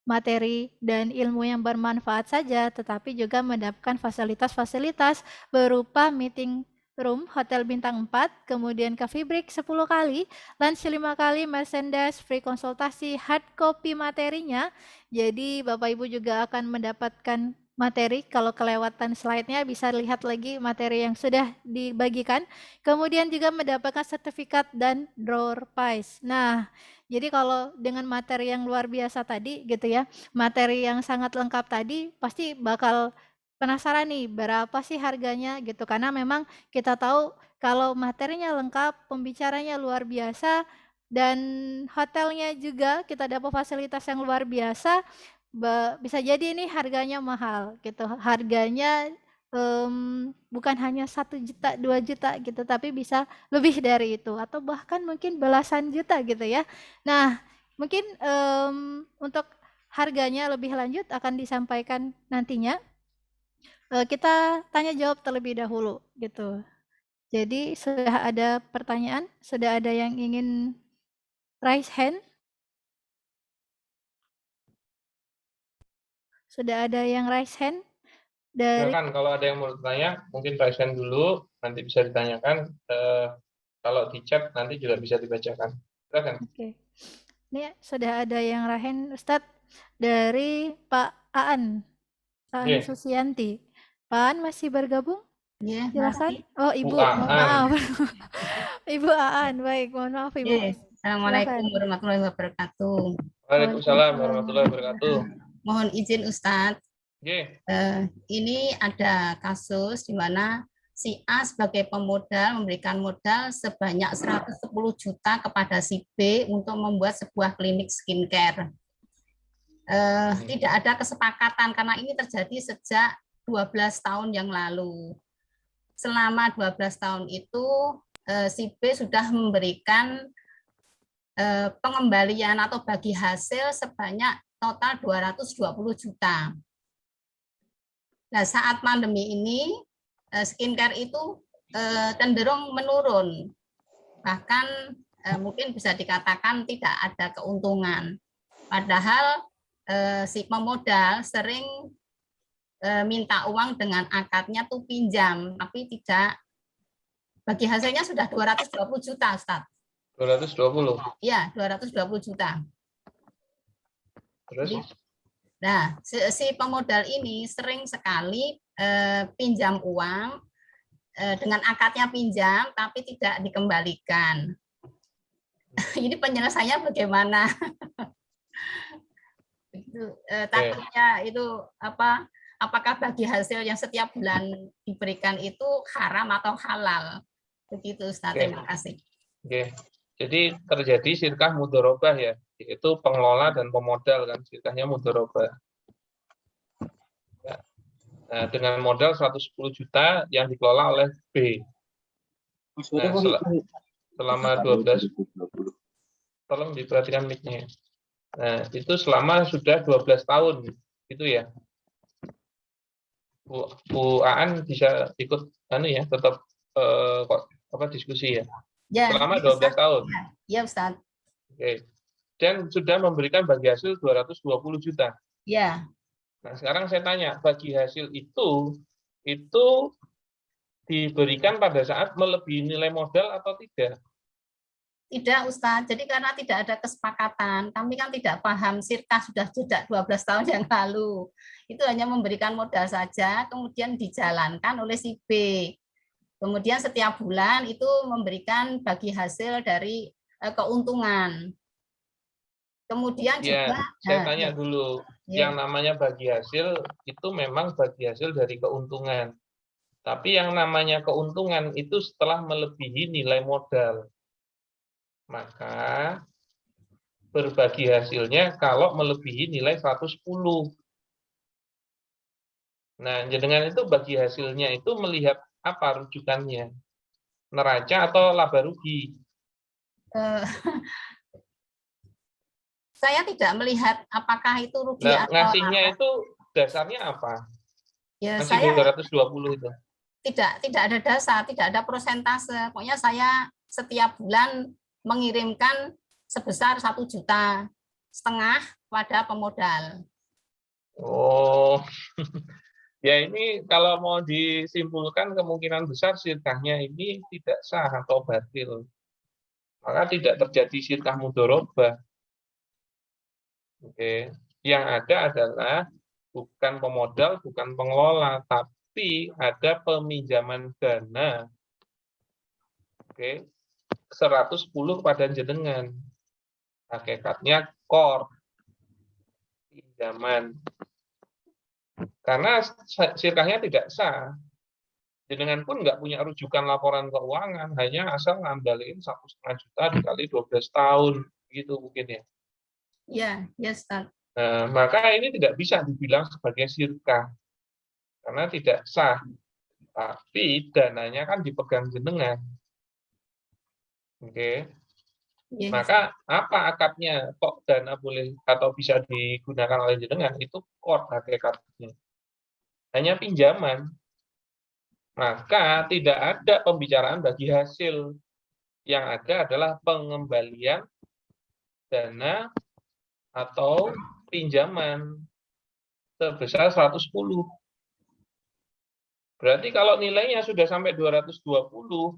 Speaker 1: materi dan ilmu yang bermanfaat saja, tetapi juga mendapatkan fasilitas-fasilitas berupa meeting room hotel bintang 4, kemudian coffee break 10 kali, lunch 5 kali, merchandise, free konsultasi, hard copy materinya. Jadi Bapak Ibu juga akan mendapatkan materi, kalau kelewatan slide-nya bisa lihat lagi materi yang sudah dibagikan. Kemudian juga mendapatkan sertifikat dan door prize. Nah, jadi kalau dengan materi yang luar biasa tadi gitu ya, materi yang sangat lengkap tadi pasti bakal penasaran nih berapa sih harganya gitu. Karena memang kita tahu kalau materinya lengkap, pembicaranya luar biasa, dan hotelnya juga kita dapat fasilitas yang luar biasa, bisa jadi ini harganya mahal gitu. Harganya bukan hanya 1 juta, 2 juta gitu, tapi bisa lebih dari itu atau bahkan mungkin belasan juta gitu ya. Nah, mungkin untuk harganya lebih lanjut akan disampaikan nantinya. Kita tanya jawab terlebih dahulu gitu. Jadi sudah ada pertanyaan, sudah ada yang ingin raise hand? Sudah ada yang raise hand? Dari
Speaker 3: Silakan kalau ada yang mau bertanya, mungkin raise hand dulu, nanti bisa ditanyakan. Kalau di chat nanti juga bisa dibacakan. Silakan.
Speaker 1: Oke. Ini sudah ada yang raise hand, Ustadz, dari Pak Aan Susianti. Pak Aan masih bergabung?
Speaker 5: Ya,
Speaker 1: Silakan.
Speaker 5: masih.
Speaker 1: Oh, Ibu,
Speaker 3: Bu
Speaker 1: mohon
Speaker 3: Aan.
Speaker 1: maaf. Ibu Aan, baik, mohon maaf Ibu.
Speaker 5: Assalamualaikum
Speaker 1: Silakan.
Speaker 5: warahmatullahi wabarakatuh.
Speaker 3: Waalaikumsalam warahmatullahi wabarakatuh.
Speaker 5: Mohon izin Ustadz,
Speaker 3: Oke.
Speaker 5: ini ada kasus di mana si A sebagai pemodal memberikan modal sebanyak 110 juta kepada si B untuk membuat sebuah klinik skincare. Tidak ada kesepakatan karena ini terjadi sejak 12 tahun yang lalu. Selama 12 tahun itu si B sudah memberikan pengembalian atau bagi hasil sebanyak total 220 juta. Nah, saat pandemi ini skincare itu cenderung menurun. Bahkan mungkin bisa dikatakan tidak ada keuntungan. Padahal si pemodal sering minta uang dengan akadnya tuh pinjam, tapi tidak, bagi hasilnya sudah 220 juta, Ustaz.
Speaker 3: 220.
Speaker 5: Iya, 220 juta.
Speaker 3: Terus?
Speaker 5: Nah, si pemodal ini sering sekali pinjam uang dengan akadnya pinjam, tapi tidak dikembalikan. Ini penyelesaiannya bagaimana? Takutnya itu apakah bagi hasil yang setiap bulan diberikan itu haram atau halal? Begitu, Ustaz. Terima kasih.
Speaker 3: Oke. Jadi terjadi sirkah mudharabah ya, yaitu pengelola dan pemodal kan, sirkahnya mudharabah. Ya. Nah, dengan modal 110 juta yang dikelola oleh B. Nah, selama 12, tolong diperhatikan mic-nya. Nah, itu selama sudah 12 tahun, gitu ya. Bu Aan bisa ikut tetap diskusi ya.
Speaker 5: Ya,
Speaker 3: selama 12 tahun.
Speaker 5: Ya, Ustaz.
Speaker 3: Oke. Dan sudah memberikan bagi hasil 220 juta.
Speaker 5: Ya.
Speaker 3: Nah, sekarang saya tanya, bagi hasil itu diberikan pada saat melebihi nilai modal atau tidak?
Speaker 5: Tidak, Ustaz. Jadi karena tidak ada kesepakatan, kami kan tidak paham sirkah sudah 12 tahun yang lalu. Itu hanya memberikan modal saja, kemudian dijalankan oleh si B. Kemudian setiap bulan itu memberikan bagi hasil dari keuntungan. Kemudian juga
Speaker 3: saya tanya dulu, yang namanya bagi hasil itu memang bagi hasil dari keuntungan. Tapi yang namanya keuntungan itu setelah melebihi nilai modal. Maka berbagi hasilnya kalau melebihi nilai 110. Nah, dengan itu bagi hasilnya itu melihat apa rujukannya? Neraca atau laba rugi?
Speaker 5: Saya tidak melihat apakah itu rugi atau
Speaker 3: ngasihnya itu dasarnya apa?
Speaker 5: Ya,
Speaker 3: ngasih 220 itu.
Speaker 5: Tidak ada dasar, tidak ada persentase. Pokoknya saya setiap bulan mengirimkan sebesar 1,5 juta pada pemodal.
Speaker 3: Oh, ya ini kalau mau disimpulkan kemungkinan besar syirkahnya ini tidak sah atau batil. Maka tidak terjadi syirkah mudharabah. Oke. Yang ada adalah bukan pemodal, bukan pengelola, tapi ada peminjaman dana. Oke. 110 kepada jenengan. Hakikatnya qard, pinjaman. Karena syirkahnya tidak sah. Jenengan pun nggak punya rujukan laporan keuangan, hanya asal ngambaliin 1,5 juta dikali 12 tahun, gitu mungkin ya.
Speaker 5: Ya, ya Ustaz.
Speaker 3: Nah, maka ini tidak bisa dibilang sebagai syirkah, karena tidak sah. Tapi dananya kan dipegang jenengan. Oke.
Speaker 5: Ya,
Speaker 3: Maka apa akadnya? Kok dana boleh atau bisa digunakan oleh jenengan? Itu qard hakikatnya. Hanya pinjaman. Maka tidak ada pembicaraan bagi hasil. Yang ada adalah pengembalian dana atau pinjaman sebesar 110. Berarti kalau nilainya sudah sampai 220,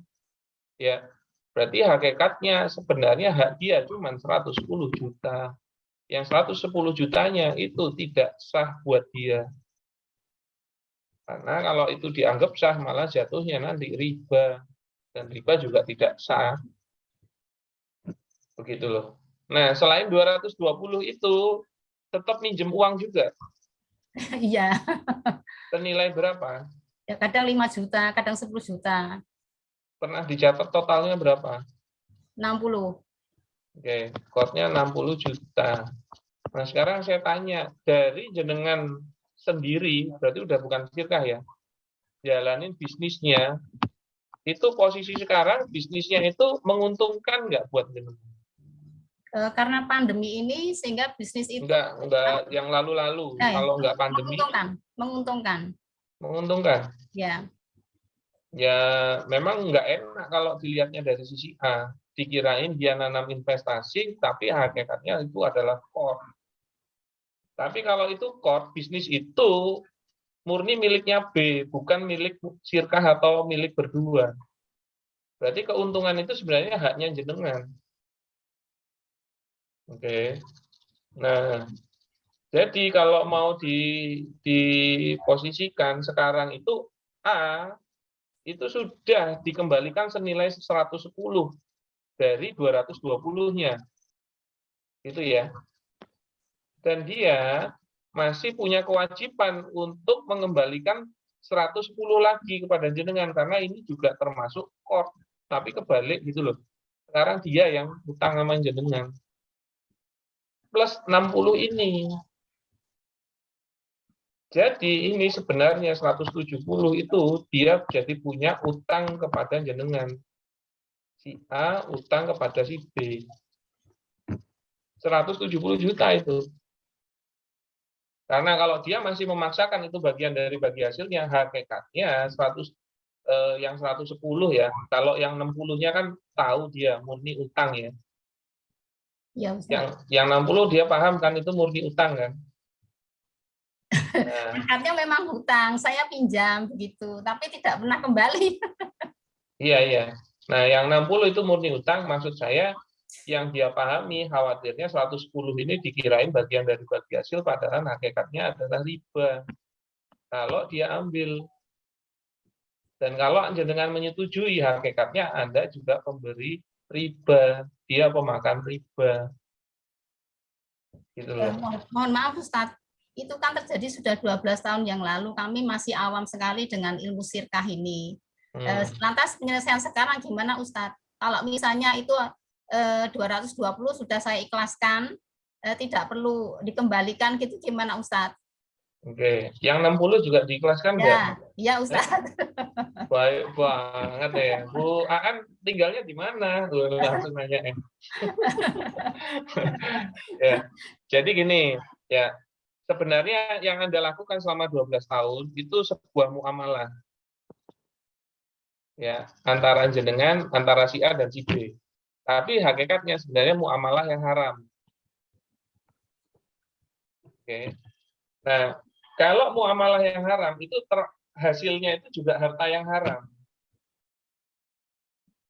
Speaker 3: ya berarti hakikatnya sebenarnya hak dia cuma 110 juta. Yang 110 jutanya itu tidak sah buat dia. Karena kalau itu dianggap sah, malah jatuhnya nanti riba. Dan riba juga tidak sah. Begitu loh. Nah, selain 220 itu, tetap minjem uang juga.
Speaker 5: iya.
Speaker 3: Senilai berapa?
Speaker 5: Ya, kadang 5 juta, kadang 10 juta.
Speaker 3: Pernah dicatat totalnya berapa?
Speaker 5: 60.
Speaker 3: Oke, qardnya 60 juta. Nah, sekarang saya tanya, dari jenengan sendiri, berarti udah bukan syirkah ya, jalanin bisnisnya, itu posisi sekarang bisnisnya itu menguntungkan nggak buat jenengan?
Speaker 5: Karena pandemi ini sehingga bisnis itu
Speaker 3: Enggak yang lalu-lalu. Kalau nggak pandemi, menguntungkan.
Speaker 5: Ya.
Speaker 3: Ya, memang nggak enak kalau dilihatnya dari sisi A. Dikirain dia nanam investasi, tapi hakikatnya itu adalah qard. Tapi kalau itu qard, bisnis itu murni miliknya B, bukan milik syirkah atau milik berdua. Berarti keuntungan itu sebenarnya haknya jenengan. Oke. Nah, jadi kalau mau diposisikan sekarang itu A itu sudah dikembalikan senilai 110 dari 220-nya. Gitu ya. Dan dia masih punya kewajiban untuk mengembalikan 110 lagi kepada jenengan karena ini juga termasuk qard, tapi kebalik gitu loh. Sekarang dia yang utang sama jenengan. Plus 60 ini. Jadi ini sebenarnya 170 itu dia jadi punya utang kepada jenengan. Si A utang kepada si B. 170 juta itu. Karena kalau dia masih memaksakan itu bagian dari bagi hasilnya, hakikatnya yang 110 ya. Kalau yang 60-nya kan tahu dia murni utang ya.
Speaker 5: Ya,
Speaker 3: yang 60 dia paham kan itu murni utang kan.
Speaker 5: Nah. Akadnya memang hutang, saya pinjam begitu, tapi tidak pernah kembali.
Speaker 3: Iya. Nah, yang 60 itu murni utang, maksud saya yang dia pahami khawatirnya 110 ini dikirain bagian dari bagi hasil, padahal hakikatnya adalah riba. Kalau dia ambil. Dan kalau jenengan menyetujui, hakikatnya Anda juga pemberi riba, dia pemakan riba. Gitu loh.
Speaker 5: Mohon maaf Ustadz, itu kan terjadi sudah 12 tahun yang lalu, kami masih awam sekali dengan ilmu syirkah ini. Lantas penyelesaian sekarang gimana Ustadz? Kalau misalnya itu 220 sudah saya ikhlaskan, tidak perlu dikembalikan gitu, gimana Ustadz?
Speaker 3: Oke, yang 60 juga diikhlaskan enggak?
Speaker 5: Ya Ustadz.
Speaker 3: Baik banget ya. Bu Aan tinggalnya di mana? Langsung nanya ya. Ya. Jadi gini, ya. Sebenarnya yang Anda lakukan selama 12 tahun itu sebuah muamalah. Ya, antara jenengan, antara si A dan si B. Tapi hakikatnya sebenarnya muamalah yang haram. Oke. Nah, kalau muamalah yang haram itu hasilnya itu juga harta yang haram.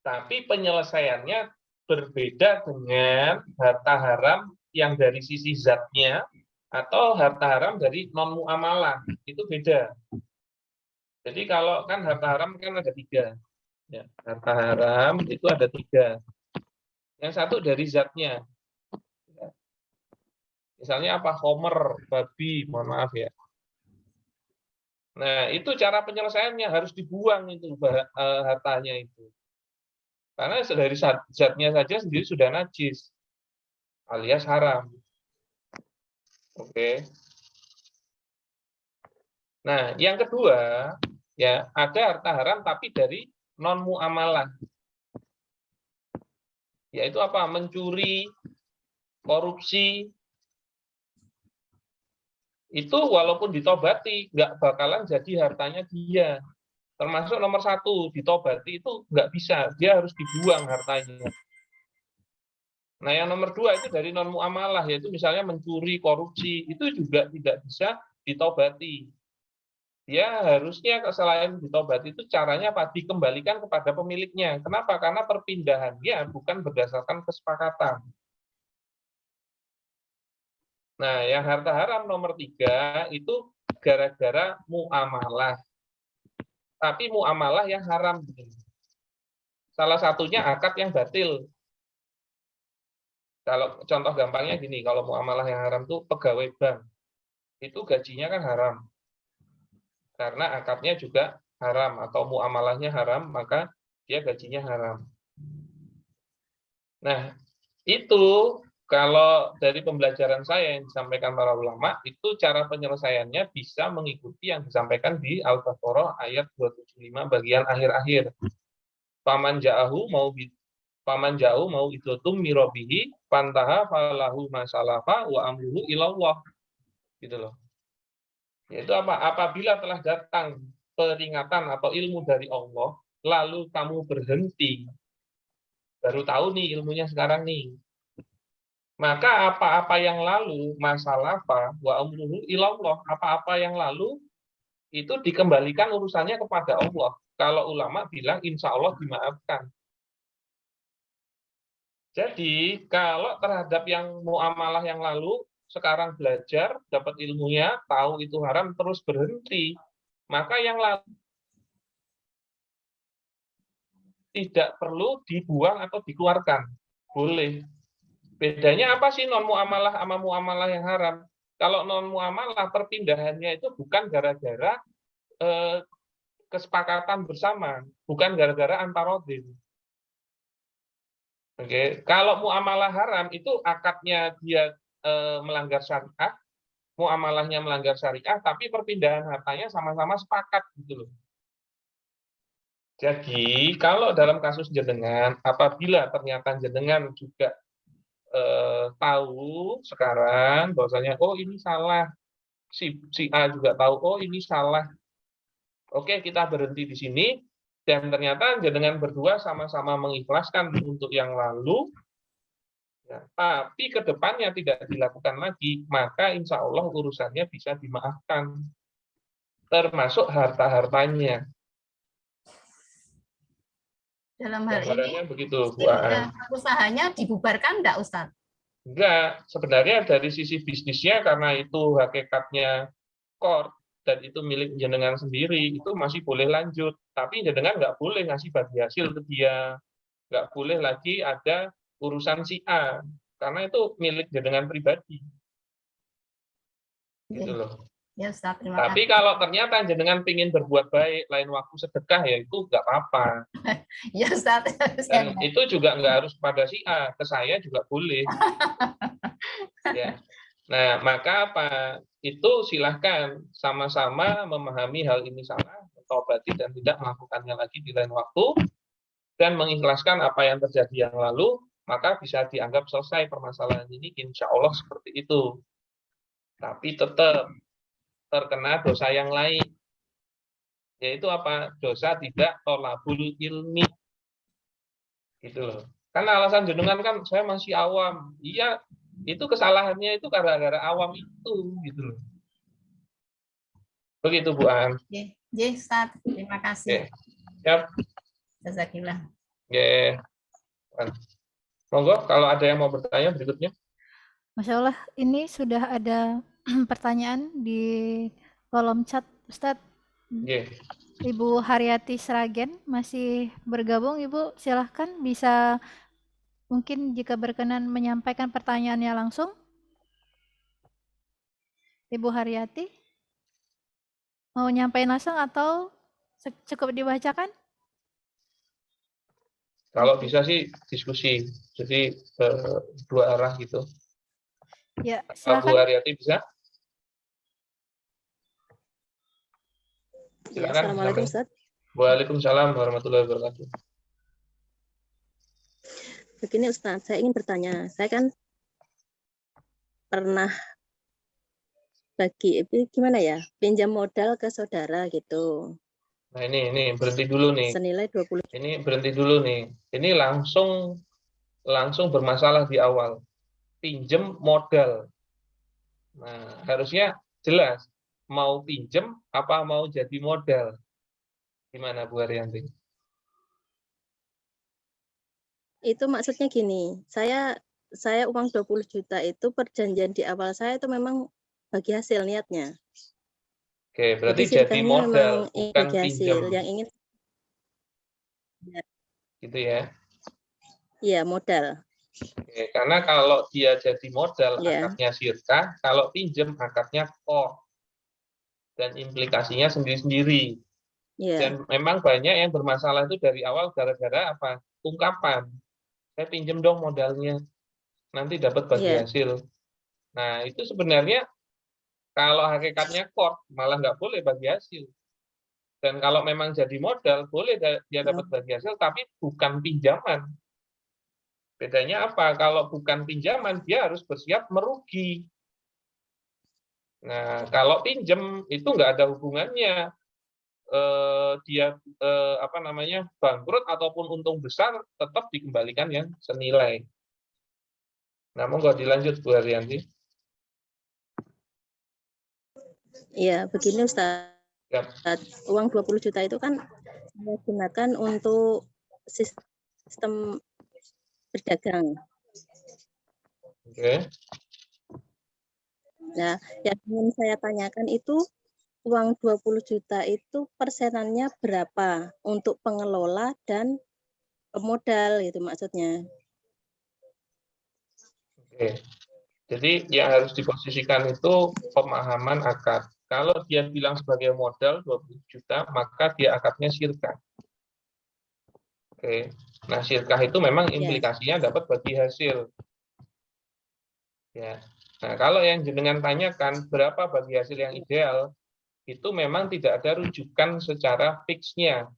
Speaker 3: Tapi penyelesaiannya berbeda dengan harta haram yang dari sisi zatnya atau harta haram dari non muamalah, itu beda. Jadi kalau kan harta haram kan ada 3. Ya, harta haram itu ada 3. Yang satu dari zatnya. Misalnya apa? Homer, babi, mohon maaf ya. Nah, itu cara penyelesaiannya harus dibuang itu hartanya itu. Karena dari zatnya saja sendiri sudah najis alias haram. Oke. Nah, yang kedua, ya, ada harta haram tapi dari non muamalah. Yaitu apa? Mencuri, korupsi. Itu walaupun ditobati, nggak bakalan jadi hartanya dia. Termasuk nomor 1, ditobati itu nggak bisa, dia harus dibuang hartanya. Nah, yang nomor 2 itu dari non muamalah, yaitu misalnya mencuri, korupsi, itu juga tidak bisa ditobati. Dia harusnya selain ditobati itu caranya apa? Dikembalikan kepada pemiliknya. Kenapa? Karena perpindahannya bukan berdasarkan kesepakatan. Nah, yang harta haram nomor 3 itu gara-gara muamalah. Tapi muamalah yang haram. Salah satunya akad yang batil. Kalau contoh gampangnya gini, kalau muamalah yang haram itu pegawai bank. Itu gajinya kan haram. Karena akadnya juga haram atau muamalahnya haram, maka dia gajinya haram. Nah, itu kalau dari pembelajaran saya yang disampaikan para ulama, itu cara penyelesaiannya bisa mengikuti yang disampaikan di Al-Baqarah ayat 275 bagian akhir-akhir. Paman ja'u mau idlatum mirobihi pantaha falahu masalafa wa amruhu ilallah. Gitu loh. Yaitu apa? Apabila telah datang peringatan atau ilmu dari Allah, lalu kamu berhenti, baru tahu nih ilmunya sekarang nih. Maka apa-apa yang lalu, masalah apa, wa amruhu ilallah, apa-apa yang lalu, itu dikembalikan urusannya kepada Allah. Kalau ulama bilang, insya Allah dimaafkan. Jadi, kalau terhadap yang muamalah yang lalu, sekarang belajar, dapat ilmunya, tahu itu haram, terus berhenti. Maka yang lalu tidak perlu dibuang atau dikeluarkan. Boleh. Bedanya apa sih non muamalah sama muamalah yang haram? Kalau non muamalah perpindahannya itu bukan gara-gara kesepakatan bersama, bukan gara-gara antarodin. Oke, kalau muamalah haram itu akadnya dia melanggar syariat, muamalahnya melanggar syariat, tapi perpindahan hartanya sama-sama sepakat gitu loh. Jadi kalau dalam kasus jenengan, apabila ternyata jenengan juga tahu sekarang bahwasanya oh ini salah, si A juga tahu oh ini salah, oke kita berhenti di sini, dan ternyata jenengan berdua sama-sama mengikhlaskan untuk yang lalu. Ya, tapi ke depannya tidak dilakukan lagi, maka insya Allah urusannya bisa dimaafkan, termasuk harta-hartanya.
Speaker 5: Dalam hal ini,
Speaker 3: begitu, Bu Aan.
Speaker 5: Usahanya dibubarkan enggak, Ustadz?
Speaker 3: Enggak, sebenarnya dari sisi bisnisnya, karena itu hakikatnya court, dan itu milik jenengan sendiri, itu masih boleh lanjut. Tapi jenengan nggak boleh ngasih bagi hasil ke dia, nggak boleh lagi ada urusan si A, karena itu milik jenengan pribadi. Gitu loh.
Speaker 5: Ya, Ustaz,
Speaker 3: tapi kalau ternyata jenengan pingin berbuat baik, lain waktu sedekah, ya itu nggak apa-apa.
Speaker 5: Ya, Ustaz.
Speaker 3: Dan itu juga nggak harus pada si A, ke saya juga boleh. Ya. Nah, maka apa? Itu silahkan sama-sama memahami hal ini salah, mentobati dan tidak melakukannya lagi di lain waktu, dan mengikhlaskan apa yang terjadi yang lalu, maka bisa dianggap selesai permasalahan ini, insya Allah seperti itu. Tapi tetap terkena dosa yang lain, yaitu apa? Dosa tidak tolabul ilmi. Gitu loh. Karena alasan jenengan kan saya masih awam. Iya, Itu kesalahannya itu gara-gara awam itu gitu loh. Begitu Bu An.
Speaker 5: Oke, Ustaz. Terima
Speaker 3: Oke.
Speaker 5: kasih.
Speaker 3: Siap.
Speaker 5: Jazakillah.
Speaker 3: Oke. Monggo kalau ada yang mau bertanya berikutnya.
Speaker 1: Masya Allah, ini sudah ada pertanyaan di kolom chat, Ustadz.
Speaker 3: Oke.
Speaker 1: Ibu Haryati Sragen masih bergabung, Ibu. Silahkan bisa mungkin jika berkenan menyampaikan pertanyaannya langsung. Ibu Haryati, mau nyampaikan langsung atau cukup dibacakan?
Speaker 3: Kalau bisa sih diskusi. Jadi dua arah gitu.
Speaker 1: Ya,
Speaker 3: Bu
Speaker 1: silakan.
Speaker 3: Haryati bisa?
Speaker 6: Ya,
Speaker 3: Silakan.
Speaker 6: Assalamualaikum Ustaz.
Speaker 3: Waalaikumsalam warahmatullahi wabarakatuh.
Speaker 6: Begini Ustaz, saya ingin bertanya. Saya kan pernah gimana ya, pinjam modal ke saudara gitu.
Speaker 3: Nah ini berhenti dulu nih.
Speaker 6: Senilai 20.
Speaker 3: Ini berhenti dulu nih. Ini langsung bermasalah di awal. Pinjem modal. Nah, harusnya jelas mau pinjem apa mau jadi modal. Gimana Bu Haryanti?
Speaker 6: Itu maksudnya gini, saya uang 20 juta itu perjanjian di awal saya itu memang bagi hasil niatnya.
Speaker 3: Oke, berarti jadi modal bukan pinjam.
Speaker 6: Yang ingin
Speaker 3: Gitu ya.
Speaker 6: Iya, modal.
Speaker 3: Oke, karena kalau dia jadi modal akadnya syirkah, kalau pinjem akadnya qard. Dan implikasinya sendiri-sendiri. Dan memang banyak yang bermasalah itu dari awal gara-gara apa? Ungkapan. Saya pinjem dong modalnya, nanti dapat bagi hasil. Nah, itu sebenarnya kalau hakikatnya qard, malah nggak boleh bagi hasil. Dan kalau memang jadi modal, boleh dia dapat bagi hasil, tapi bukan pinjaman. Bedanya apa? Kalau bukan pinjaman, dia harus bersiap merugi. Nah, kalau pinjem itu nggak ada hubungannya dia bangkrut ataupun untung besar, tetap dikembalikan yang senilai. Nah, monggo dilanjut Bu Haryanti.
Speaker 6: Iya, begini Ustaz.
Speaker 3: Ya.
Speaker 6: Uang 20 juta itu kan saya gunakan untuk sistem berdagang.
Speaker 3: Oke.
Speaker 6: Nah, yang ingin saya tanyakan itu uang 20 juta itu persenannya berapa untuk pengelola dan pemodal gitu maksudnya.
Speaker 3: Oke. Jadi yang harus diposisikan itu pemahaman akad. Kalau dia bilang sebagai modal 20 juta, maka dia akadnya syirkah. Oke. Nah, syirkah itu memang implikasinya dapat bagi hasil. Ya. Nah, kalau yang jenengan tanyakan berapa bagi hasil yang ideal, itu memang tidak ada rujukan secara fixnya.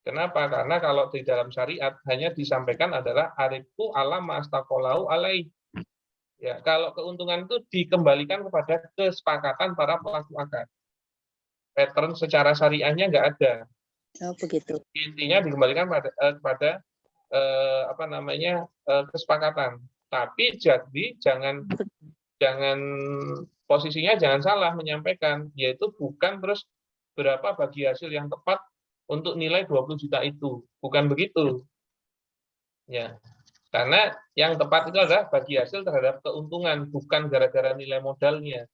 Speaker 3: Kenapa? Karena kalau di dalam syariat hanya disampaikan adalah arifu ala ma'astaqolahu alaih. Ya, kalau keuntungan itu dikembalikan kepada kesepakatan para pelaku akad. Pattern secara syariahnya nggak ada.
Speaker 6: Oh, begitu.
Speaker 3: Intinya dikembalikan kepada kesepakatan. Tapi jadi jangan posisinya jangan salah menyampaikan, yaitu bukan terus berapa bagi hasil yang tepat untuk nilai 20 juta itu. Bukan begitu. Ya. Karena yang tepat itu adalah bagi hasil terhadap keuntungan, bukan gara-gara nilai modalnya.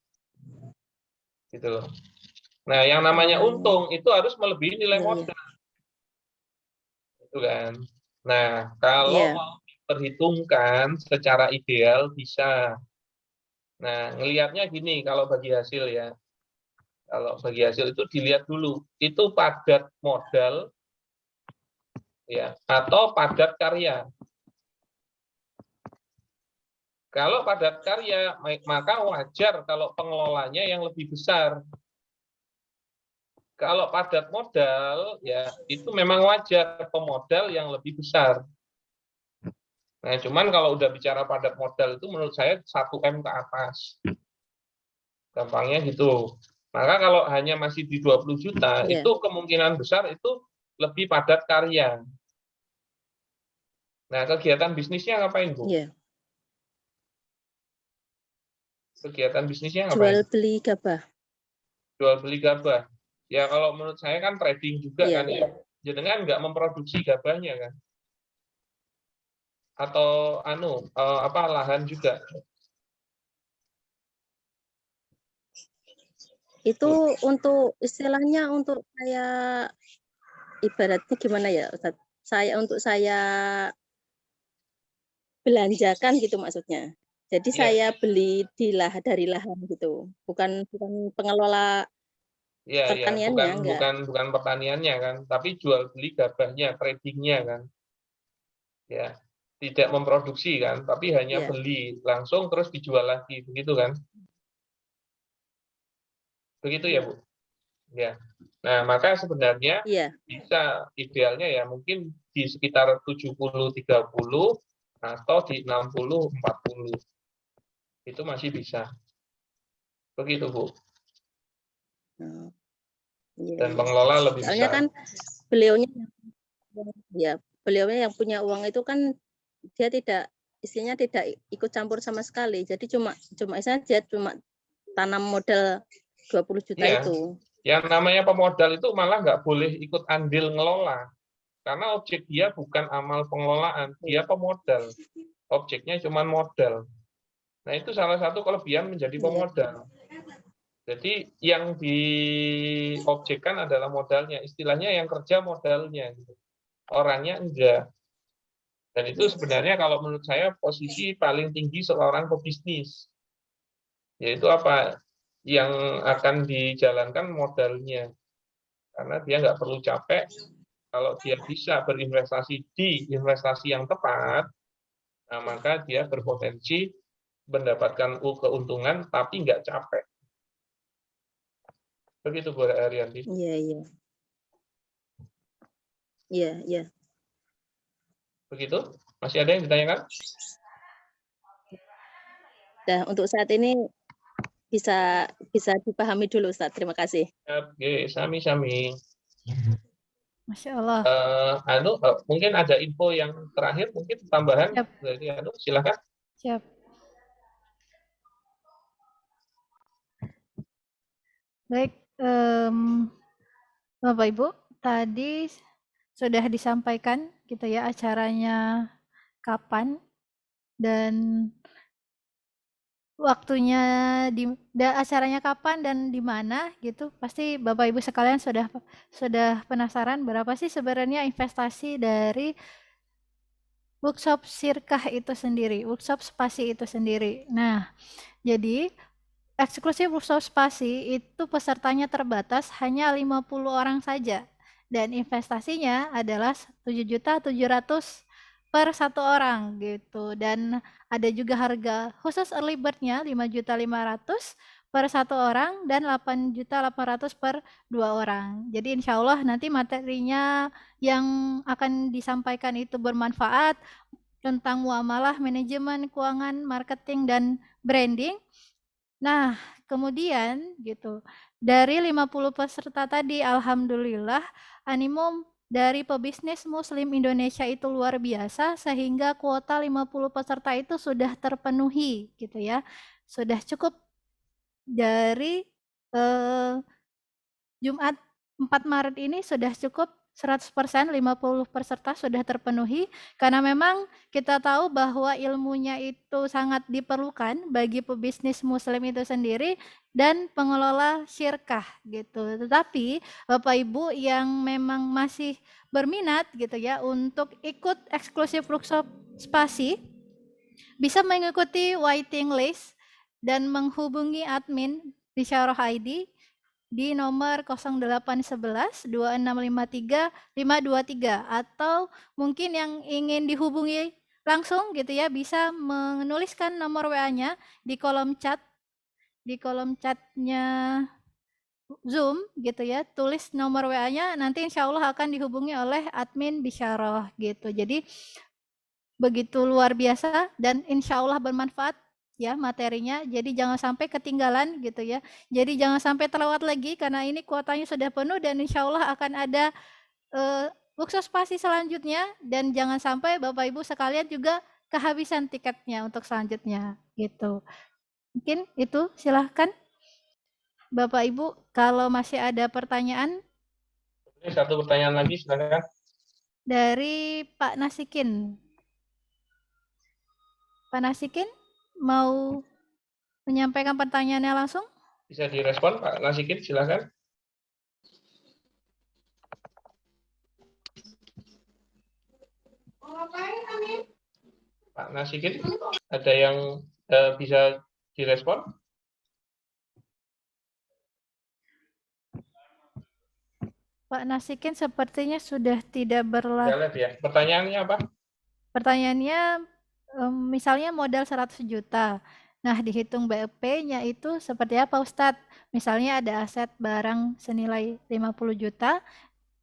Speaker 3: Gitu loh. Nah, yang namanya untung itu harus melebihi nilai modal. Itu kan. Nah, kalau mau diperhitungkan secara ideal bisa. Nah, ngelihatnya gini kalau bagi hasil ya. Kalau bagi hasil itu dilihat dulu, itu padat modal ya atau padat karya. Kalau padat karya, maka wajar kalau pengelolanya yang lebih besar. Kalau padat modal, ya itu memang wajar pemodal yang lebih besar. Nah, cuman kalau udah bicara padat modal itu menurut saya 1M ke atas. Gampangnya gitu. Maka kalau hanya masih di 20 juta, itu kemungkinan besar itu lebih padat karya. Nah, kegiatan bisnisnya ngapain, Bu? Kegiatan bisnisnya ngapain?
Speaker 6: Jual beli gabah.
Speaker 3: Jual beli gabah. Ya kalau menurut saya kan trading juga
Speaker 6: Iya.
Speaker 3: kan ya. Jenengan nggak memproduksi gabahnya kan? Atau lahan juga?
Speaker 6: Itu untuk istilahnya untuk kayak ibaratnya gimana ya Ustaz? Saya belanjakan gitu maksudnya. Jadi
Speaker 3: Iya.
Speaker 6: saya beli dari lahan gitu. Bukan pengelola
Speaker 3: Iya,
Speaker 6: pertaniannya, enggak.
Speaker 3: bukan pertaniannya kan, tapi jual beli gabahnya, tradingnya kan. Ya, tidak memproduksi kan, tapi hanya
Speaker 6: Iya.
Speaker 3: beli langsung terus dijual lagi, begitu kan? Begitu ya,
Speaker 6: Iya.
Speaker 3: Bu? Ya. Nah, maka sebenarnya
Speaker 6: Iya.
Speaker 3: bisa idealnya ya mungkin di sekitar 70-30 atau di 60-40. Itu masih bisa. Begitu, Bu.
Speaker 6: Oh, iya,
Speaker 3: Dan
Speaker 6: iya.
Speaker 3: pengelola lebih
Speaker 6: Soalnya
Speaker 3: besar.
Speaker 6: kan beliaunya yang punya uang itu kan dia tidak isinya tidak ikut campur sama sekali. Jadi cuma saja cuma tanam modal 20 juta
Speaker 3: Iya.
Speaker 6: itu.
Speaker 3: Yang namanya pemodal itu malah nggak boleh ikut andil ngelola. Karena objek dia bukan amal pengelolaan, dia pemodal. Objeknya cuma modal. Nah, itu salah satu kelebihan menjadi
Speaker 6: Iya.
Speaker 3: pemodal. Jadi yang diobjekkan adalah modalnya, istilahnya yang kerja modalnya, orangnya enggak. Dan itu sebenarnya kalau menurut saya posisi paling tinggi seorang pebisnis. Yaitu apa? Yang akan dijalankan modalnya. Karena dia nggak perlu capek, kalau dia bisa berinvestasi di investasi yang tepat, nah maka dia berpotensi mendapatkan keuntungan tapi nggak capek. Begitu Bu Ariyanti.
Speaker 6: Iya, iya. Iya, iya.
Speaker 3: Begitu? Masih ada yang ditanyakan?
Speaker 6: Nah, untuk saat ini bisa dipahami dulu Ustaz. Terima kasih.
Speaker 3: Oke, sami-sami.
Speaker 1: Masya Allah.
Speaker 3: Mungkin ada info yang terakhir, mungkin tambahan
Speaker 1: Siap.
Speaker 3: dari silakan.
Speaker 1: Siap. Baik, Bapak Ibu, tadi sudah disampaikan gitu ya acaranya kapan dan waktunya acaranya kapan dan di mana gitu. Pasti Bapak Ibu sekalian sudah penasaran berapa sih sebenarnya investasi dari workshop Sirkah itu sendiri, workshop spasi itu sendiri. Nah, jadi eksklusif workshop spasi itu pesertanya terbatas hanya 50 orang saja dan investasinya adalah 7.700.000 per satu orang gitu, dan ada juga harga khusus early bird-nya 5.500.000 per satu orang dan 8.800.000 per dua orang. Jadi insya Allah nanti materinya yang akan disampaikan itu bermanfaat tentang muamalah, manajemen keuangan, marketing dan branding. Nah, kemudian gitu, dari 50 peserta tadi, alhamdulillah animo dari pebisnis Muslim Indonesia itu luar biasa sehingga kuota 50 peserta itu sudah terpenuhi gitu ya. Sudah cukup dari Jumat 4 Maret ini sudah cukup 100%, 50 peserta sudah terpenuhi, karena memang kita tahu bahwa ilmunya itu sangat diperlukan bagi pebisnis Muslim itu sendiri dan pengelola syirkah gitu. Tetapi Bapak Ibu yang memang masih berminat gitu ya untuk ikut eksklusif workshop spasi, bisa mengikuti waiting list dan menghubungi admin Bisyarah ID di nomor 0811 2653 523, atau mungkin yang ingin dihubungi langsung gitu ya bisa menuliskan nomor WA-nya di kolom chatnya Zoom gitu ya, tulis nomor WA-nya, nanti insya Allah akan dihubungi oleh admin Bisyarah gitu. Jadi begitu luar biasa dan insya Allah bermanfaat ya materinya, jadi jangan sampai ketinggalan gitu ya. Jadi jangan sampai terlewat lagi karena ini kuotanya sudah penuh dan insya Allah akan ada workshop spasi selanjutnya, dan jangan sampai Bapak Ibu sekalian juga kehabisan tiketnya untuk selanjutnya gitu. Mungkin itu, silahkan Bapak Ibu, kalau masih ada pertanyaan
Speaker 3: Ini satu pertanyaan lagi, silakan.
Speaker 1: dari Pak Nasikin. Pak Nasikin mau menyampaikan pertanyaannya langsung?
Speaker 3: Bisa direspon Pak Nasikin, silakan. Pak Nasikin, ada yang bisa direspon?
Speaker 1: Pak Nasikin sepertinya sudah tidak berlah.
Speaker 3: Tidak lihat ya. Pertanyaannya apa?
Speaker 1: Pertanyaannya, misalnya modal 100 juta. Nah, dihitung BEP-nya itu seperti apa Ustadz? Misalnya ada aset barang senilai 50 juta,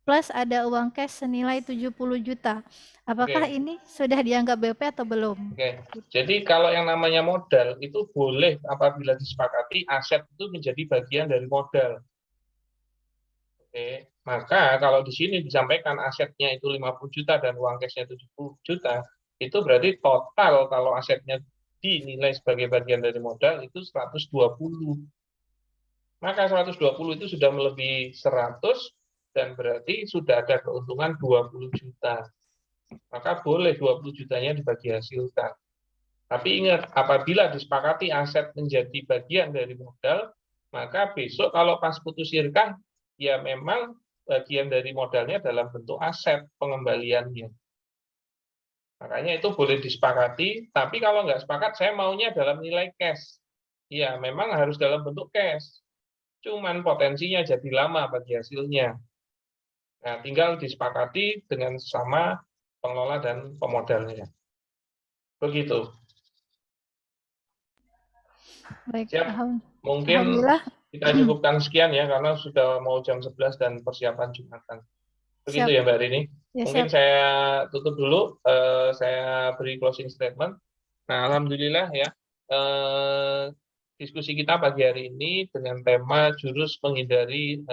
Speaker 1: plus ada uang cash senilai 70 juta. Apakah
Speaker 3: Oke.
Speaker 1: ini sudah dianggap BEP atau belum?
Speaker 3: Oke. Jadi kalau yang namanya modal itu boleh apabila disepakati aset itu menjadi bagian dari modal. Oke. Maka kalau di sini disampaikan asetnya itu 50 juta dan uang cashnya 70 juta, itu berarti total kalau asetnya dinilai sebagai bagian dari modal itu 120. Maka 120 itu sudah melebihi 100 dan berarti sudah ada keuntungan 20 juta. Maka boleh 20 jutanya dibagi hasilkan. Tapi ingat, apabila disepakati aset menjadi bagian dari modal, maka besok kalau pas putus sirkah, ya memang bagian dari modalnya dalam bentuk aset pengembaliannya. Makanya itu boleh disepakati, tapi kalau nggak sepakat, saya maunya dalam nilai cash. Ya, memang harus dalam bentuk cash. Cuman potensinya jadi lama bagi hasilnya. Nah, tinggal disepakati dengan sesama pengelola dan pemodalnya. Begitu.
Speaker 1: Baik,
Speaker 3: Siap. Mungkin
Speaker 1: alhamdulillah.
Speaker 3: kita cukupkan sekian ya, karena sudah mau jam 11 dan persiapan Jumatan. Begitu
Speaker 1: Siap.
Speaker 3: ya Mbak Rini.
Speaker 1: Ya,
Speaker 3: Mungkin
Speaker 1: siap.
Speaker 3: saya tutup dulu, saya beri closing statement. Nah, alhamdulillah ya, diskusi kita pagi hari ini dengan tema jurus menghindari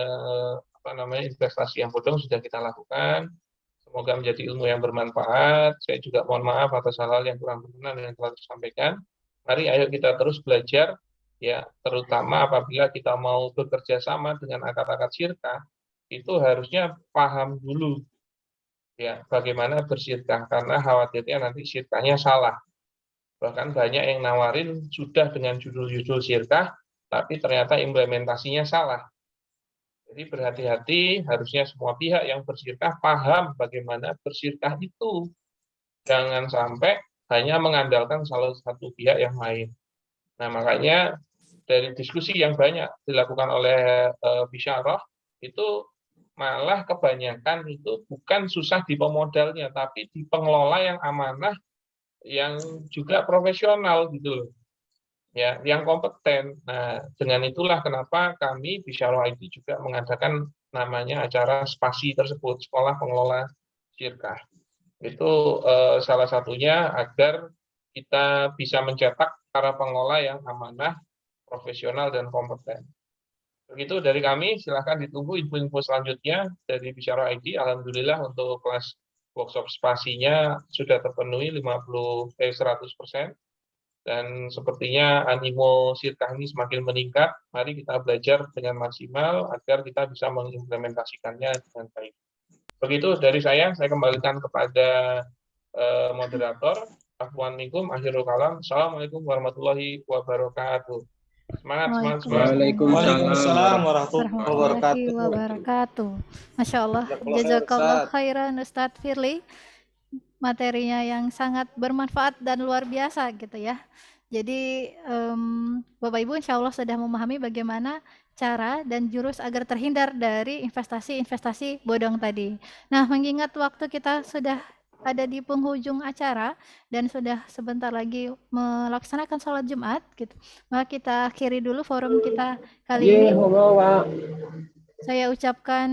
Speaker 3: investasi yang bodong sudah kita lakukan. Semoga menjadi ilmu yang bermanfaat. Saya juga mohon maaf atas hal-hal yang kurang berkenan yang telah disampaikan. Mari ayo kita terus belajar, ya, terutama apabila kita mau bekerja sama dengan akad-akad syirkah, itu harusnya paham dulu, ya, bagaimana bersyirkah, karena khawatirnya nanti syirkahnya salah. Bahkan banyak yang nawarin sudah dengan judul-judul syirkah, tapi ternyata implementasinya salah. Jadi berhati-hati, harusnya semua pihak yang bersyirkah paham bagaimana bersyirkah itu. Jangan sampai hanya mengandalkan salah satu pihak yang lain. Nah, makanya dari diskusi yang banyak dilakukan oleh Bisyarah, itu malah kebanyakan itu bukan susah di pemodalnya, tapi di pengelola yang amanah, yang juga profesional gitu loh. Ya, yang kompeten. Nah, dengan itulah kenapa kami Bisyarah IT juga mengadakan namanya acara spasi tersebut, Sekolah Pengelola Syirkah. Itu salah satunya agar kita bisa mencetak para pengelola yang amanah, profesional, dan kompeten. Begitu dari kami, silahkan ditunggu info-info selanjutnya dari Bisyarah ID. Alhamdulillah untuk kelas workshop spasinya sudah terpenuhi 100%. Dan sepertinya animo syirkah ini semakin meningkat. Mari kita belajar dengan maksimal agar kita bisa mengimplementasikannya dengan baik. Begitu dari saya kembalikan kepada moderator. Afwan minkum, akhirul kalam. Assalamualaikum warahmatullahi wabarakatuh. Semangat.
Speaker 4: Waalaikumsalam
Speaker 1: warahmatullahi wabarakatuh. Masya Allah, jazakallah khairan Ustadz Firly. Materinya yang sangat bermanfaat dan luar biasa gitu ya. Jadi Bapak Ibu insya Allah sudah memahami bagaimana cara dan jurus agar terhindar dari investasi-investasi bodong tadi. Nah, mengingat waktu kita sudah ada di penghujung acara dan sudah sebentar lagi melaksanakan sholat Jumat gitu. Maka kita akhiri dulu forum kita kali ini. Saya ucapkan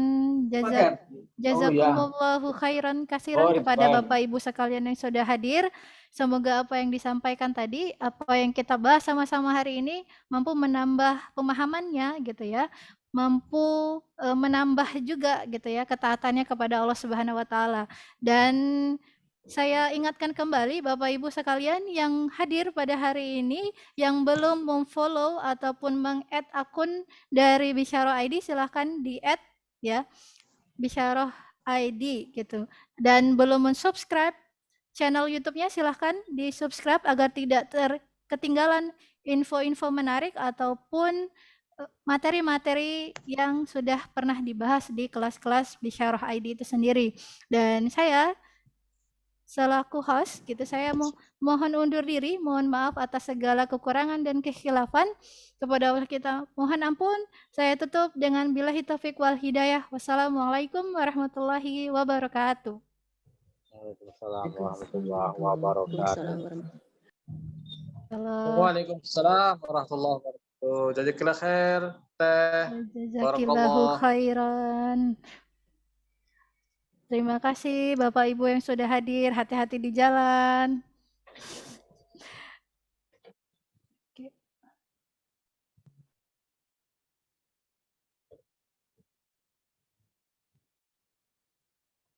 Speaker 1: jazakumullahu khairan kasiran kepada Bapak Ibu sekalian yang sudah hadir. Semoga apa yang disampaikan tadi, apa yang kita bahas sama-sama hari ini mampu menambah pemahamannya gitu ya. Mampu menambah juga gitu ya ketaatannya kepada Allah Subhanahu wa taala. Dan saya ingatkan kembali Bapak Ibu sekalian yang hadir pada hari ini, yang belum memfollow ataupun meng-add akun dari Bisyarah ID, silahkan di-add ya, Bisyarah ID gitu. Dan belum mensubscribe channel YouTube-nya, silahkan di-subscribe agar tidak ketinggalan info-info menarik ataupun materi-materi yang sudah pernah dibahas di kelas-kelas Bisyarah ID itu sendiri. Dan saya selaku host gitu, saya mohon undur diri, mohon maaf atas segala kekurangan dan kekhilafan. Kepada Allah kita mohon ampun. Saya tutup dengan billahi taufik wal hidayah. Wassalamualaikum warahmatullahi wabarakatuh.
Speaker 7: Waalaikumsalam warahmatullahi wabarakatuh.
Speaker 4: Waalaikumsalam warahmatullahi wabarakatuh. Jazakallah khair, Teh.
Speaker 1: Jazakillahu khairan. Terima kasih Bapak Ibu yang sudah hadir. Hati-hati di jalan.